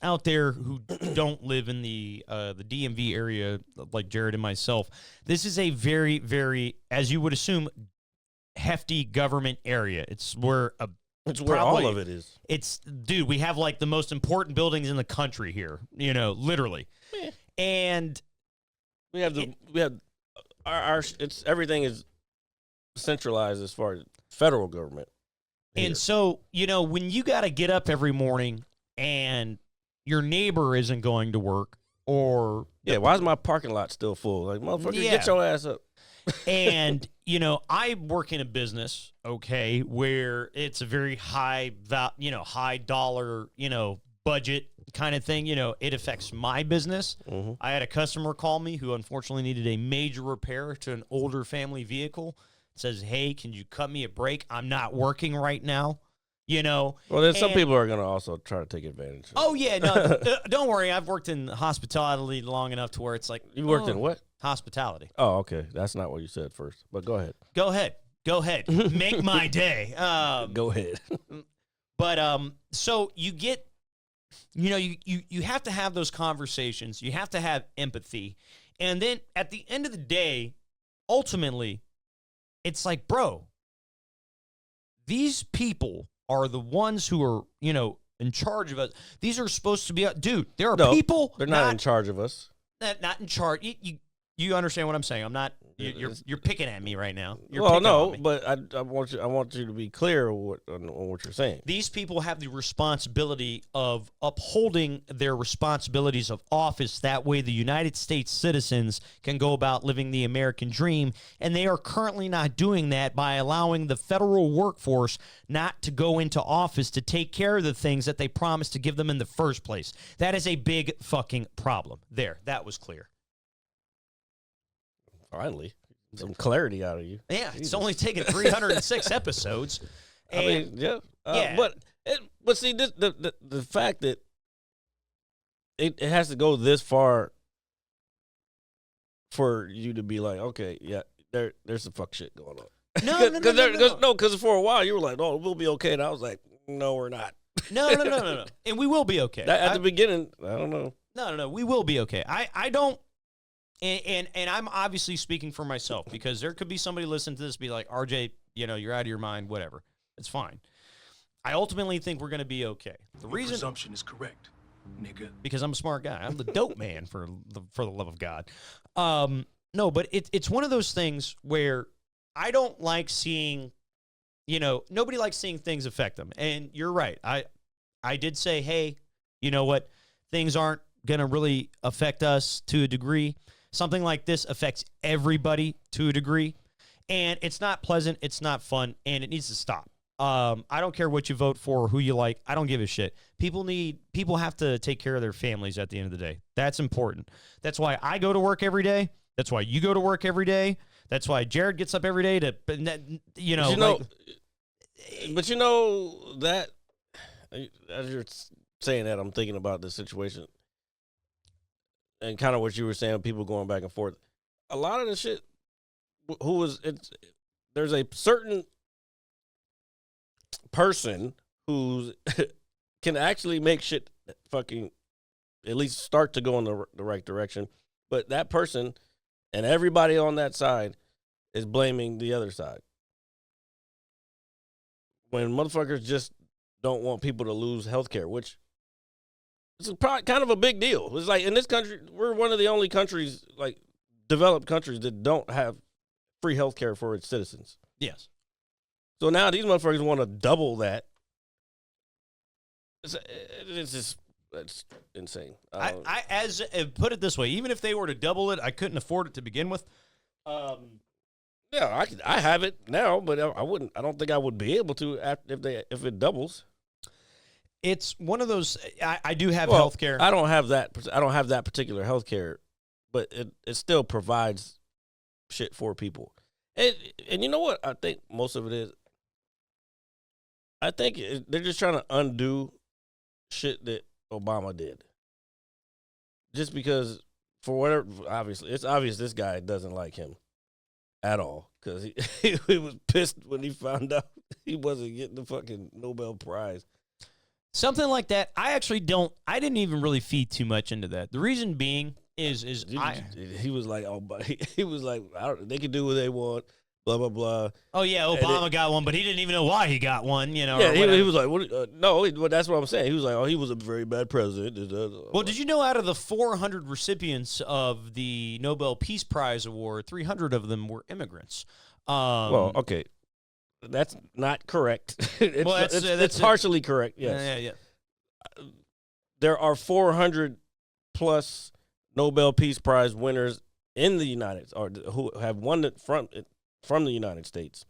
out there who don't live in the DMV area like Jared and myself, this is a very, very, as you would assume, hefty government area. It's where all of it is. Dude, we have like the most important buildings in the country here, literally. Yeah. And we have everything is centralized as far as federal government. Here. And so, when you got to get up every morning and your neighbor isn't going to work or... Yeah, why is my parking lot still full? Like, motherfucker, get your ass up. And, I work in a business, okay, where it's a very high dollar, budget kind of thing. It affects my business. Mm-hmm. I had a customer call me who unfortunately needed a major repair to an older family vehicle. Says, hey, can you cut me a break? I'm not working right now. you know. Well, then some And- people are going to also try to take advantage of it. Oh yeah, no, don't worry. I've worked in hospitality long enough to where it's like You worked in what? Hospitality. Oh, okay. That's not what you said first, but go ahead. Go ahead, make my day. Go ahead. But so you get, you have to have those conversations. You have to have empathy, and then at the end of the day, ultimately, it's like, bro, these people are the ones who are, in charge of us. These are supposed to be, dude. There are people. They're not in charge of us. Not in charge. You understand what I'm saying? I'm not. You're picking at me right now. You're Well, picking on no, me. but I want you to be clear on what you're saying. These people have the responsibility of upholding their responsibilities of office. That way, the United States citizens can go about living the American dream. And they are currently not doing that by allowing the federal workforce not to go into office to take care of the things that they promised to give them in the first place. That is a big fucking problem. There, that was clear. Finally, some clarity out of you. Yeah, Jesus. it's only taken 306 episodes. I mean, yeah. But see, the fact that it has to go this far for you to be like, okay, yeah, there's some fuck shit going on. No. Because for a while you were like, oh, we'll be okay, and I was like, no, we're not. No. And we will be okay. At the beginning, I don't know. No. We will be okay. I don't. And I'm obviously speaking for myself because there could be somebody listening to this be like, RJ, you're out of your mind, whatever. It's fine. I ultimately think we're going to be okay. The reason presumption is correct, nigga. because I'm a smart guy. I'm the dope man for the love of God. No, but it's one of those things where I don't like seeing, nobody likes seeing things affect them. And you're right. I did say, hey, you know what? Things aren't going to really affect us to a degree. Something like this affects everybody to a degree, and it's not pleasant, it's not fun, and it needs to stop. I don't care what you vote for or who you like. I don't give a shit. People have to take care of their families at the end of the day. That's important. That's why I go to work every day. That's why you go to work every day. That's why Jared gets up every day to, But you know that as you're saying that, I'm thinking about this situation. And kind of what you were saying, people going back and forth. A lot of the shit, there's a certain person who can actually make shit fucking at least start to go in the right direction. But that person and everybody on that side is blaming the other side. When motherfuckers just don't want people to lose healthcare, which it's kind of a big deal. It's like in this country, we're one of the only countries, like developed countries, that don't have free health care for its citizens. yes. So now these motherfuckers want to double that. It's insane. I put it this way, even if they were to double it, I couldn't afford it to begin with. Yeah, I have it now, but I wouldn't. I don't think I would be able to if it doubles. It's one of those. I do have health care. I don't have that. I don't have that particular health care, but it still provides shit for people. And you know what? I think most of it is. I think they're just trying to undo shit that Obama did. Just because, for whatever, obviously, it's obvious this guy doesn't like him at all, because he was pissed when he found out he wasn't getting the fucking Nobel Prize. Something like that. I didn't even really feed too much into that. The reason being is he was like, oh, but he was like, they can do what they want, blah blah blah. Oh yeah, Obama got one, but he didn't even know why he got one. Yeah, he was like, what? No, that's what I'm saying. He was like, oh, he was a very bad president. Well, did you know out of the 400 recipients of the Nobel Peace Prize Award, 300 of them were immigrants? Well, okay. That's not correct. It's that's partially correct. Yes. Yeah. There are 400 plus Nobel Peace Prize winners in the United, or who have won it from the United States.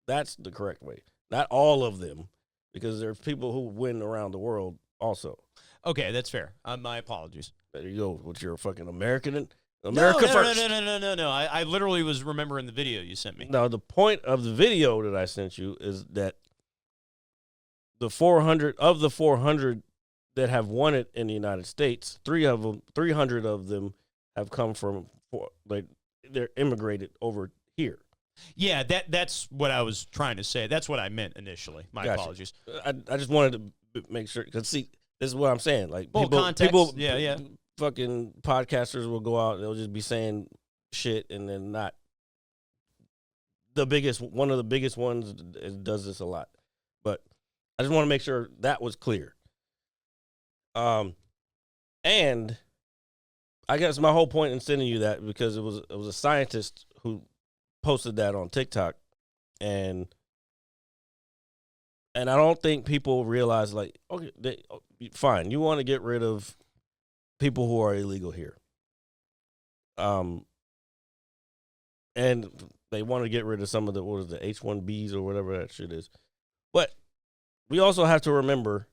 That's the correct way. Not all of them, because there's people who win around the world also. Okay, that's fair. My apologies. There you go. What, you're a fucking American? No, first. No. I literally was remembering the video you sent me. Now, the point of the video that I sent you is that the 400 that have won it in the United States, 300 of them have come from they're immigrated over here. Yeah, that's what I was trying to say. That's what I meant initially. My Gotcha. apologies. I just wanted to make sure, because see, this is what I'm saying. Like Full context. people, Yeah. fucking podcasters will go out and they'll just be saying shit, and then not one of the biggest ones does this a lot. But I just want to make sure that was clear. And I guess my whole point in sending you that, because it was a scientist who posted that on TikTok, and I don't think people realize, like, okay, fine, you want to get rid of people who are illegal here, and they want to get rid of some of the H-1Bs or whatever that shit is, but we also have to remember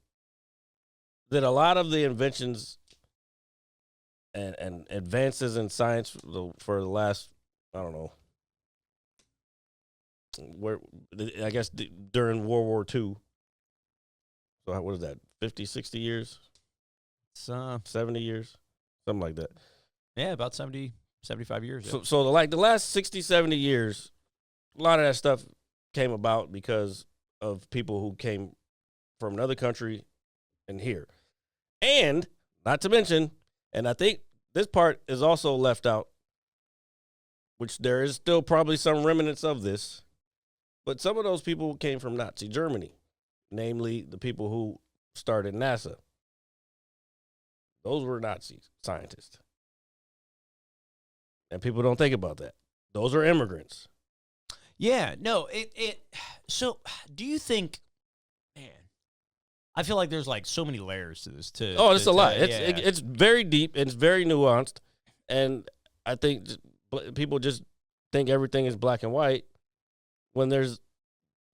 that a lot of the inventions and advances in science for the last, I don't know, I guess during World War II. So what is that, 50, 60 years? 70 years? Something like that. Yeah, about 70, 75 years. Yeah. So like the last 60, 70 years, a lot of that stuff came about because of people who came from another country and here. And not to mention, and I think this part is also left out, which there is still probably some remnants of this, but some of those people came from Nazi Germany, namely the people who started NASA. Those were Nazi scientists. And people don't think about that. Those are immigrants. Yeah, no, so do you think, man, I feel like there's like so many layers to this too. Oh, it's a lot. It's very deep and it's very nuanced. And I think people just think everything is black and white when there's,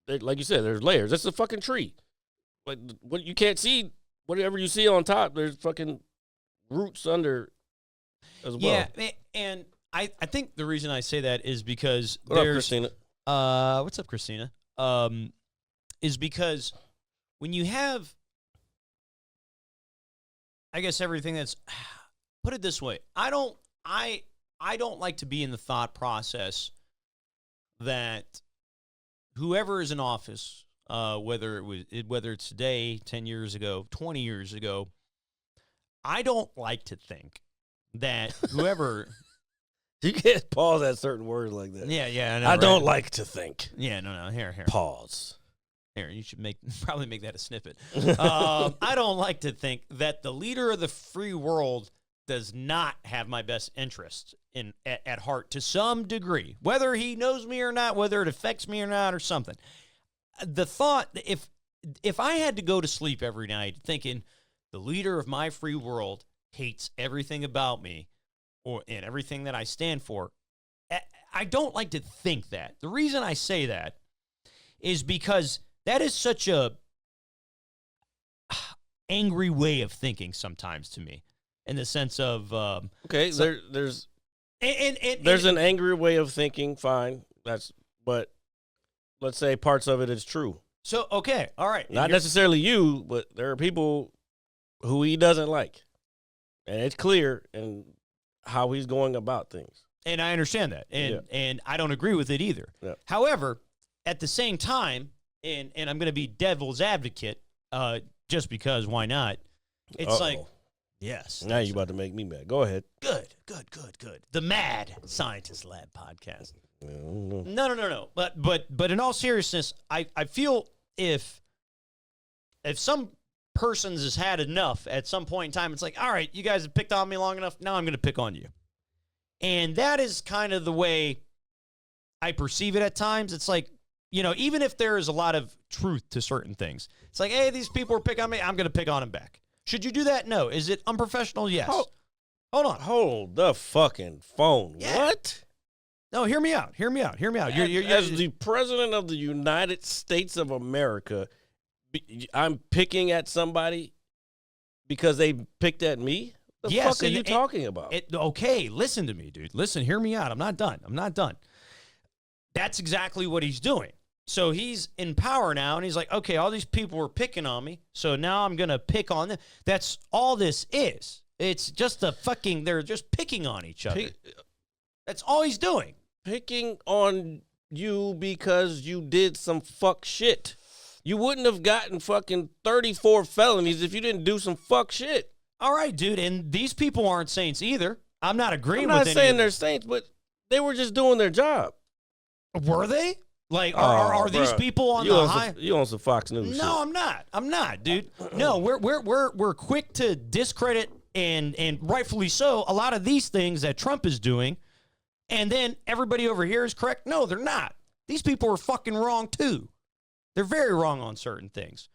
like you said, there's layers. It's a fucking tree. Like, what you can't see, whatever you see on top, there's fucking roots under as well. Yeah, and I think the reason I say that is because What up, Christina? What's up, Christina? Is because when you have, I guess, everything that's, put it this way, I don't like to be in the thought process that whoever is in office, whether it's today, 10 years ago, 20 years ago, I don't like to think that whoever You can't pause at certain words like that. yeah, I know, I right? don't like to think. Yeah, no, here. Pause. Here, you should probably make that a snippet. I don't like to think that the leader of the free world does not have my best interest at heart to some degree, whether he knows me or not, whether it affects me or not, or something. The thought, if I had to go to sleep every night thinking the leader of my free world hates everything about me and everything that I stand for, I don't like to think that. The reason I say that is because that is such a angry way of thinking sometimes to me, in the sense of okay, so, there's there's an angry way of thinking. Fine, but let's say parts of it is true. So okay, all right, Not necessarily you, but there are people who he doesn't like, and it's clear in how he's going about things. And I understand that, and I don't agree with it either. Yeah. However, at the same time, and I'm going to be devil's advocate, just because why not? It's like, yes. Now you're about to make me mad. Go ahead. Good. The Mad Scientist Lab podcast. No. No. But in all seriousness, I feel if some persons has had enough at some point in time, it's like, all right, you guys have picked on me long enough. Now I'm going to pick on you. And that is kind of the way I perceive it at times. It's like, even if there is a lot of truth to certain things, it's like, hey, these people are picking on me. I'm going to pick on them back. Should you do that? No. Is it unprofessional? Yes. Hold on. Hold the fucking phone. Yeah. What? No, hear me out. You're As the president of the United States of America, I'm picking at somebody because they picked at me? The fuck are you talking about? Okay, listen to me, dude. Listen, hear me out. I'm not done. That's exactly what he's doing. So he's in power now, and he's like, okay, all these people were picking on me, so now I'm going to pick on them. That's all this is. It's just they're just picking on each other. That's all he's doing. Picking on you because you did some fuck shit. You wouldn't have gotten fucking 34 felonies if you didn't do some fuck shit. All right, dude, and these people aren't saints either. I'm not agreeing I'm with not any saying of they're this. saints, but they were just doing their job. Were they? Like, are these bruh. people on you the on high? You on some Fox News? No, shit. I'm not, dude. No, we're quick to discredit and rightfully so a lot of these things that Trump is doing, and then everybody over here is correct. No, they're not. These people are fucking wrong too. They're very wrong on certain things.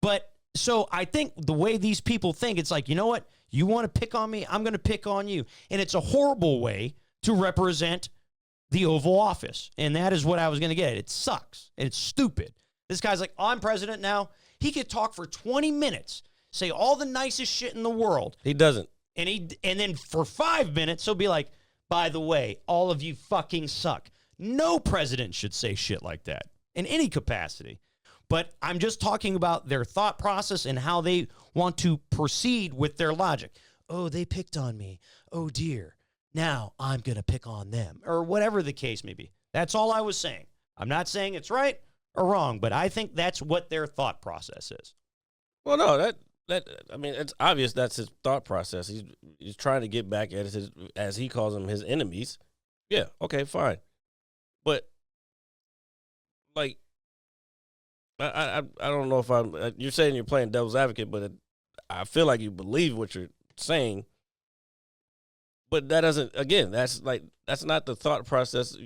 But so I think the way these people think, it's like, you know what? You want to pick on me? I'm going to pick on you. And it's a horrible way to represent the Oval Office. And that is what I was going to get at. It sucks. It's stupid. This guy's like, oh, I'm president now. He could talk for 20 minutes, say all the nicest shit in the world. He doesn't. And then for 5 minutes, he'll be like, by the way, all of you fucking suck. No president should say shit like that in any capacity. But I'm just talking about their thought process and how they want to proceed with their logic. Oh, they picked on me. Oh, dear. Now I'm going to pick on them, or whatever the case may be. That's all I was saying. I'm not saying it's right or wrong, but I think that's what their thought process is. Well, no, I mean, it's obvious that's his thought process. He's trying to get back at his, as he calls them, his enemies. Yeah, okay, fine. But like, I don't know if you're saying you're playing devil's advocate, but I feel like you believe what you're saying. But that doesn't. Again, that's not the thought process.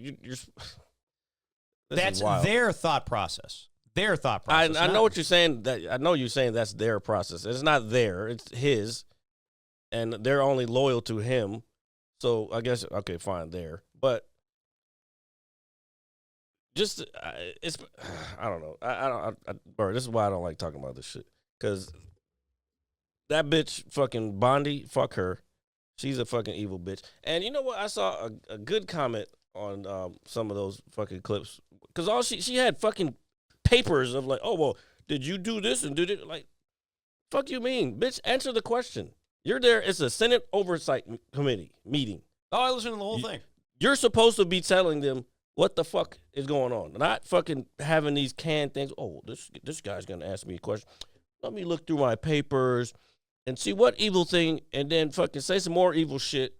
That's their thought process. Their thought process. I know what you're saying. I know you're saying that's their process. It's not their. It's his, and they're only loyal to him. So I guess okay, fine, there. But just it's I don't know. Bro, this is why I don't like talking about this shit, because that bitch fucking Bondi, fuck her. She's a fucking evil bitch. And you know what? I saw a good comment on some of those fucking clips, because all she had fucking papers of like, oh, well, did you do this and did it? Like, fuck you mean? Bitch, answer the question. You're there. It's a Senate Oversight Committee meeting. Oh, I listened to the whole thing. You're supposed to be telling them what the fuck is going on, not fucking having these canned things. Oh, this guy's going to ask me a question. Let me look through my papers and see what evil thing, and then fucking say some more evil shit,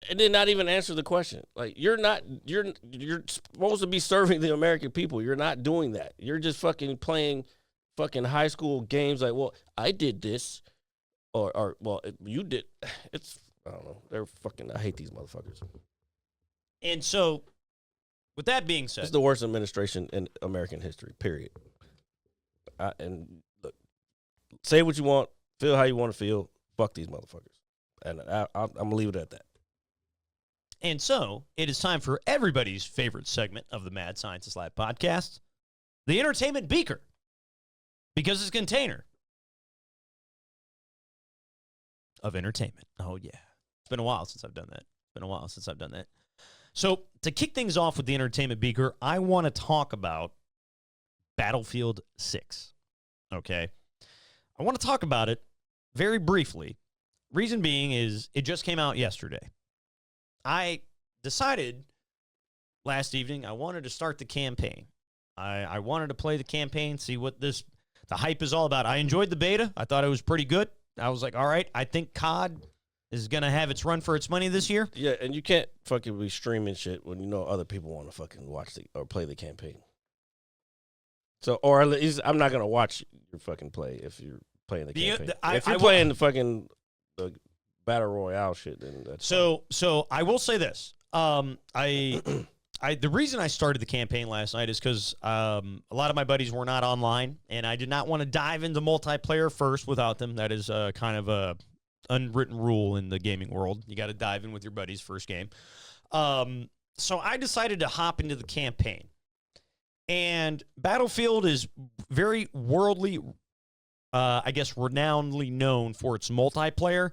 and then not even answer the question. Like, you're supposed to be serving the American people. You're not doing that. You're just fucking playing fucking high school games like, well, I did this, or well, you did. It's, I don't know. They're fucking, I hate these motherfuckers. And so, with that being said, It's the worst administration in American history, period. And look, say what you want, feel how you want to feel. Fuck these motherfuckers. And I'm going to leave it at that. And so, it is time for everybody's favorite segment of the Mad Scientist Lab podcast, the entertainment beaker, because it's a container of entertainment. Oh, yeah. It's been a while since I've done that. So, to kick things off with the entertainment beaker, I want to talk about Battlefield 6. Okay? I want to talk about it very briefly. Reason being is it just came out yesterday. I decided last evening I wanted to start the campaign. I wanted to play the campaign, see what the hype is all about. I enjoyed the beta. I thought it was pretty good. I was like, all right, I think COD is going to have its run for its money this year. Yeah, and you can't fucking be streaming shit when you know other people want to fucking watch or play the campaign. So, or at least I'm not going to watch your fucking play if you're playing the campaign. If you're playing the fucking the Battle Royale shit, then that's so I will say this. The reason I started the campaign last night is because a lot of my buddies were not online, and I did not want to dive into multiplayer first without them. That is kind of a unwritten rule in the gaming world. You got to dive in with your buddies first game. So I decided to hop into the campaign. And Battlefield is very worldly, I guess, renownedly known for its multiplayer.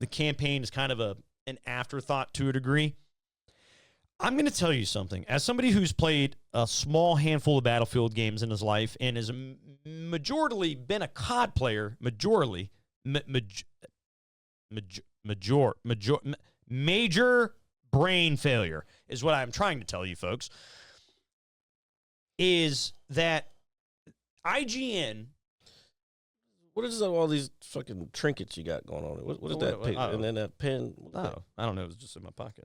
The campaign is kind of an afterthought to a degree. I'm going to tell you something. As somebody who's played a small handful of Battlefield games in his life and has majorly been a COD player, major brain failure is what I'm trying to tell you folks, is that IGN. What is all these fucking trinkets you got going on? What is that? And then that pen. Oh, I don't know. It was just in my pocket.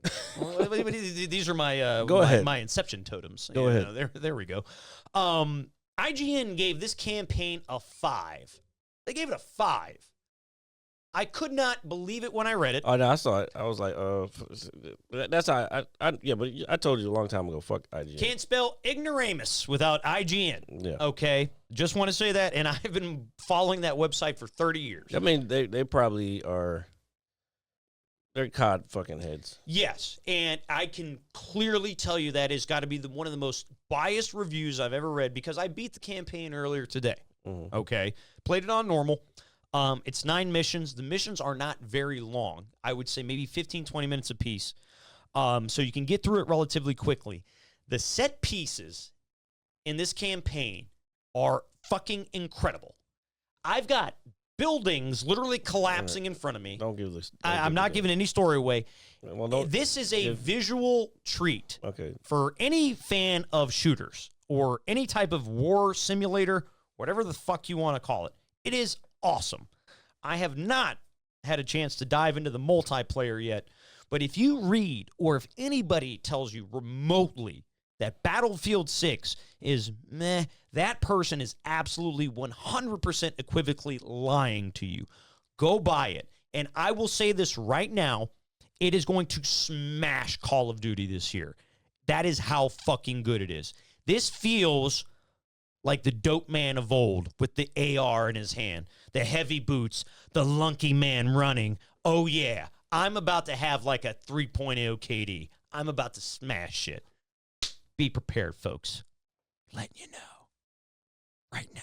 These are my Go ahead. my Inception totems. Go ahead. There we go. IGN gave this campaign a 5. They gave it a 5. I could not believe it when I read it. Oh no, I saw it. I was like, that's how yeah, but I told you a long time ago. Fuck IGN. Can't spell ignoramus without IGN. Yeah. Okay. Just want to say that, and I've been following that website for 30 years. I mean, they probably are. They're COD fucking heads. Yes, and I can clearly tell you that has got to be one of the most biased reviews I've ever read because I beat the campaign earlier today. Mm-hmm. Okay. Played it on normal. It's 9 missions. The missions are not very long. I would say maybe 15, 20 minutes apiece. So you can get through it relatively quickly. The set pieces in this campaign are fucking incredible. I've got buildings literally collapsing in front of me. Don't give this. I'm not giving any story away. Well, this is a visual treat Okay. for any fan of shooters or any type of war simulator, whatever the fuck you want to call it. It is awesome. I have not had a chance to dive into the multiplayer yet, but if you read or if anybody tells you remotely that Battlefield 6 is meh, that person is absolutely 100% equivocally lying to you. Go buy it. And I will say this right now, it is going to smash Call of Duty this year. That is how fucking good it is. This feels like the dope man of old with the AR in his hand, the heavy boots, the lunky man running. Oh, yeah, I'm about to have like a 3.0 KD. I'm about to smash shit. Be prepared, folks. Letting you know right now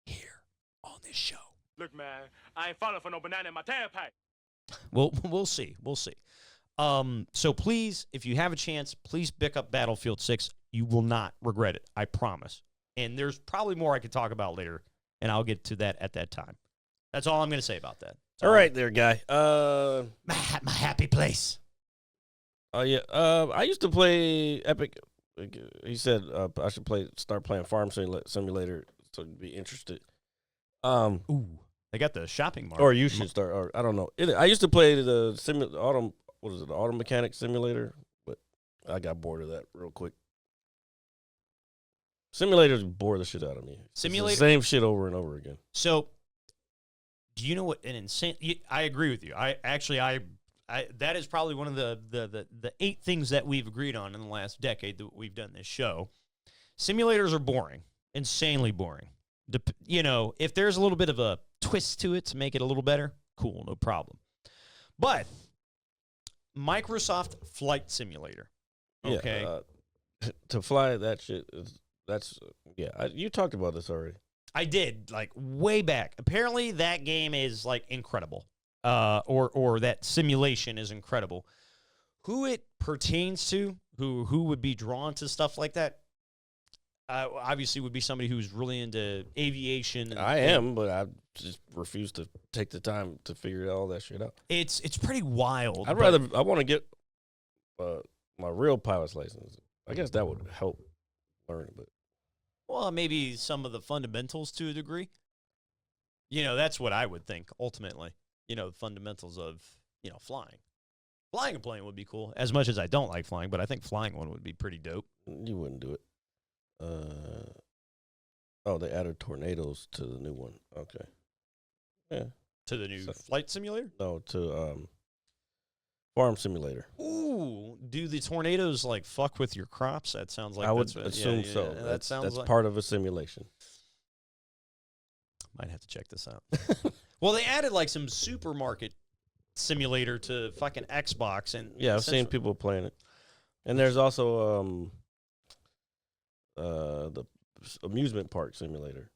here on this show. Look, man, I ain't falling for no banana in my tailpipe. Well, we'll see. We'll see. So please, if you have a chance, please pick up Battlefield 6. You will not regret it. I promise. And there's probably more I could talk about later, and I'll get to that at that time. That's all I'm going to say about that. All right, there, guy. My happy place. Oh yeah. I used to play Epic. He said I should start playing Farm Simulator, so you'd be interested. Ooh, they got the shopping mart. Or you should start. Or I don't know. I used to play the auto mechanic simulator, but I got bored of that real quick. Simulators bore the shit out of me. Simulator, it's the same shit over and over again. So, do you know what an insane? I agree with you. I that is probably one of the 8 things that we've agreed on in the last decade that we've done this show. Simulators are boring, insanely boring. If there's a little bit of a twist to it to make it a little better, cool, no problem. But Microsoft Flight Simulator, okay, to fly that shit is. You talked about this already. I did, like, way back. Apparently, that game is, like, incredible. Or that simulation is incredible. Who it pertains to, who would be drawn to stuff like that, obviously would be somebody who's really into aviation. I am, but I just refuse to take the time to figure all that shit out. It's pretty wild. I want to get my real pilot's license. I guess that would help learn, but. Well, maybe some of the fundamentals to a degree. That's what I would think, ultimately. The fundamentals of, flying. Flying a plane would be cool, as much as I don't like flying, but I think flying one would be pretty dope. You wouldn't do it. They added tornadoes to the new one. Okay. Yeah. To the new flight simulator? No, to Farm Simulator. Ooh, do the tornadoes like fuck with your crops? That sounds like I would assume so. Yeah, that's like part of a simulation. Might have to check this out. Well, they added like some supermarket simulator to fucking Xbox, and I've seen people playing it. And there's also the amusement park simulator.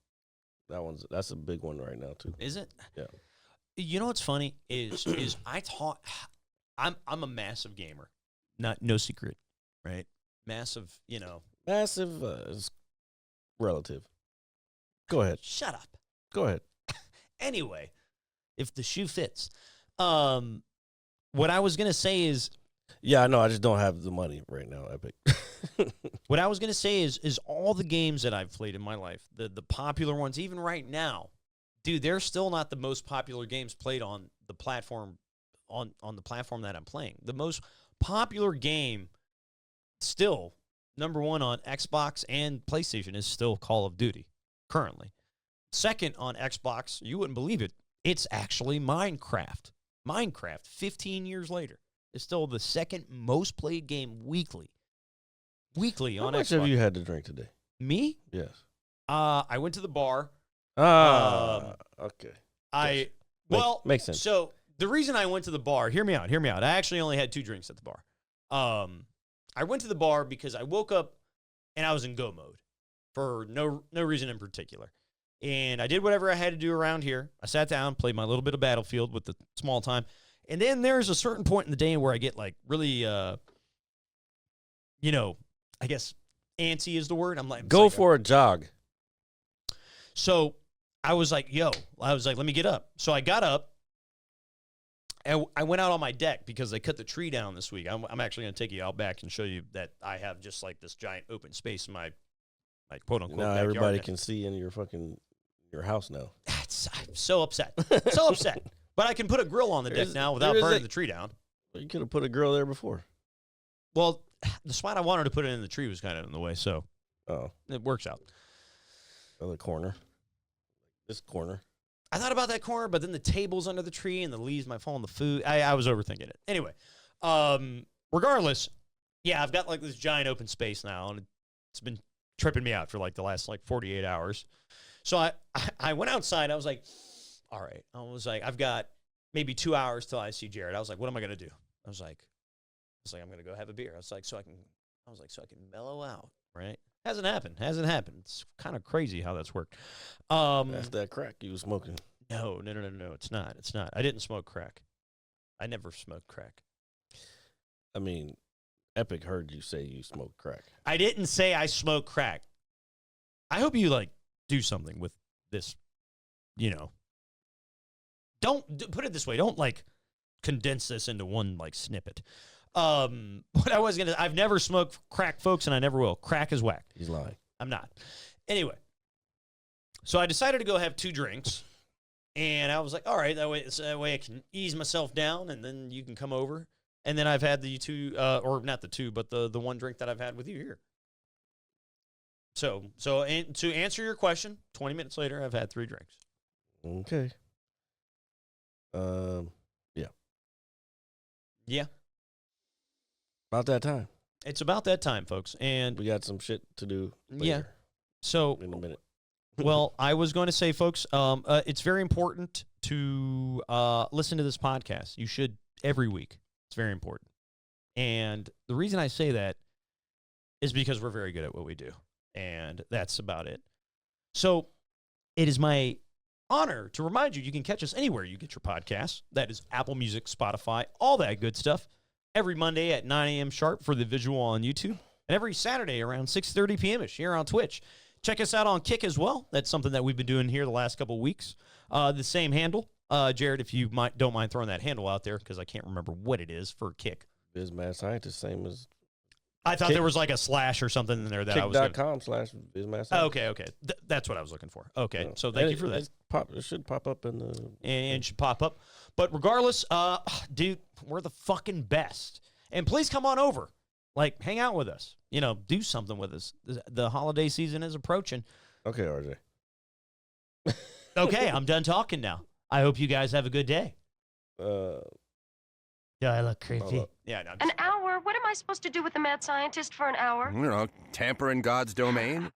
That's a big one right now too. Is it? Yeah. You know what's funny is I'm a massive gamer. No secret. right? Massive, Massive is relative. Go ahead. Shut up. Go ahead. Anyway, if the shoe fits. What I was going to say is, Yeah, I know. I just don't have the money right now, Epic. what I was going to say is all the games that I've played in my life, the popular ones, even right now, dude, they're still not the most popular games played on the platform, on the platform that I'm playing. The most popular game still, number one on Xbox and PlayStation, is still Call of Duty, currently. Second on Xbox, you wouldn't believe it, it's actually Minecraft. Minecraft, 15 years later, is still the second most played game weekly. Weekly How on much Xbox. have you had to drink today? Me? Yes. I went to the bar. Okay. Makes sense. So the reason I went to the bar, hear me out. I actually only had 2 drinks at the bar. I went to the bar because I woke up and I was in go mode for no reason in particular. And I did whatever I had to do around here. I sat down, played my little bit of Battlefield with the small time. And then there's a certain point in the day where I get like really, I guess antsy is the word. I'm like, Go for a jog. So I was like, let me get up. So I got up and I went out on my deck because they cut the tree down this week. I'm actually going to take you out back and show you that I have just like this giant open space in my quote unquote Now backyard. everybody can see in your house now. I'm so upset. So upset. But I can put a grill on the deck now without burning the tree down. You could have put a grill there before. Well, the spot I wanted to put it in the tree was kind of in the way, so Oh, it works out. other corner. This corner. I thought about that corner, but then the table's under the tree and the leaves might fall on the food. I was overthinking it. Anyway, regardless, yeah, I've got like this giant open space now, and it's been tripping me out for like the last 48 hours. So I went outside. I was like, all right. I've got maybe 2 hours till I see Jared. I was like, what am I gonna do? I was like, I'm gonna go have a beer. I was like, so I can mellow out, right? Hasn't happened. It's kind of crazy how that's worked. That's that crack you was smoking. No. It's not. I didn't smoke crack. I never smoked crack. I mean, Epic heard you say you smoked crack. I didn't say I smoked crack. I hope you do something with this, Don't put it this way. Don't condense this into one snippet. What I was going to, I've never smoked crack, folks, and I never will. Crack is whack. He's lying. I'm not. Anyway, so I decided to go have 2 drinks, and I was like, all right, that way I can ease myself down, and then you can come over. And then I've had the 2, or not the 2, but the 1 drink that I've had with you here. So and to answer your question, 20 minutes later, I've had 3 drinks. Okay. Yeah. Yeah. About that time. It's about that time, folks. And We got some shit to do later, yeah. So in a minute. well, I was going to say, folks, it's very important to listen to this podcast. You should every week. It's very important. And the reason I say that is because we're very good at what we do. And that's about it. So it is my honor to remind you, you can catch us anywhere you get your podcasts. That is Apple Music, Spotify, all that good stuff. Every Monday at 9 a.m. sharp for the visual on YouTube. And every Saturday around 6:30 p.m.ish here on Twitch. Check us out on Kick as well. That's something that we've been doing here the last couple of weeks. The same handle. Jared, if you don't mind throwing that handle out there, because I can't remember what it is for Kick. Biz Mad Scientist, same as I thought there was a slash or something in there that I was gonna... Kick.com/Biz Mad Scientist. Okay. That's what I was looking for. Okay, Yeah. so thank you for that. It should pop up in the... And it should pop up. But regardless, dude, we're the fucking best. And please come on over. Hang out with us. Do something with us. The holiday season is approaching. Okay, RJ. Okay, I'm done talking now. I hope you guys have a good day. Do I look creepy? Yeah, no, An hour? What am I supposed to do with the mad scientist for an hour? Tamper in God's domain?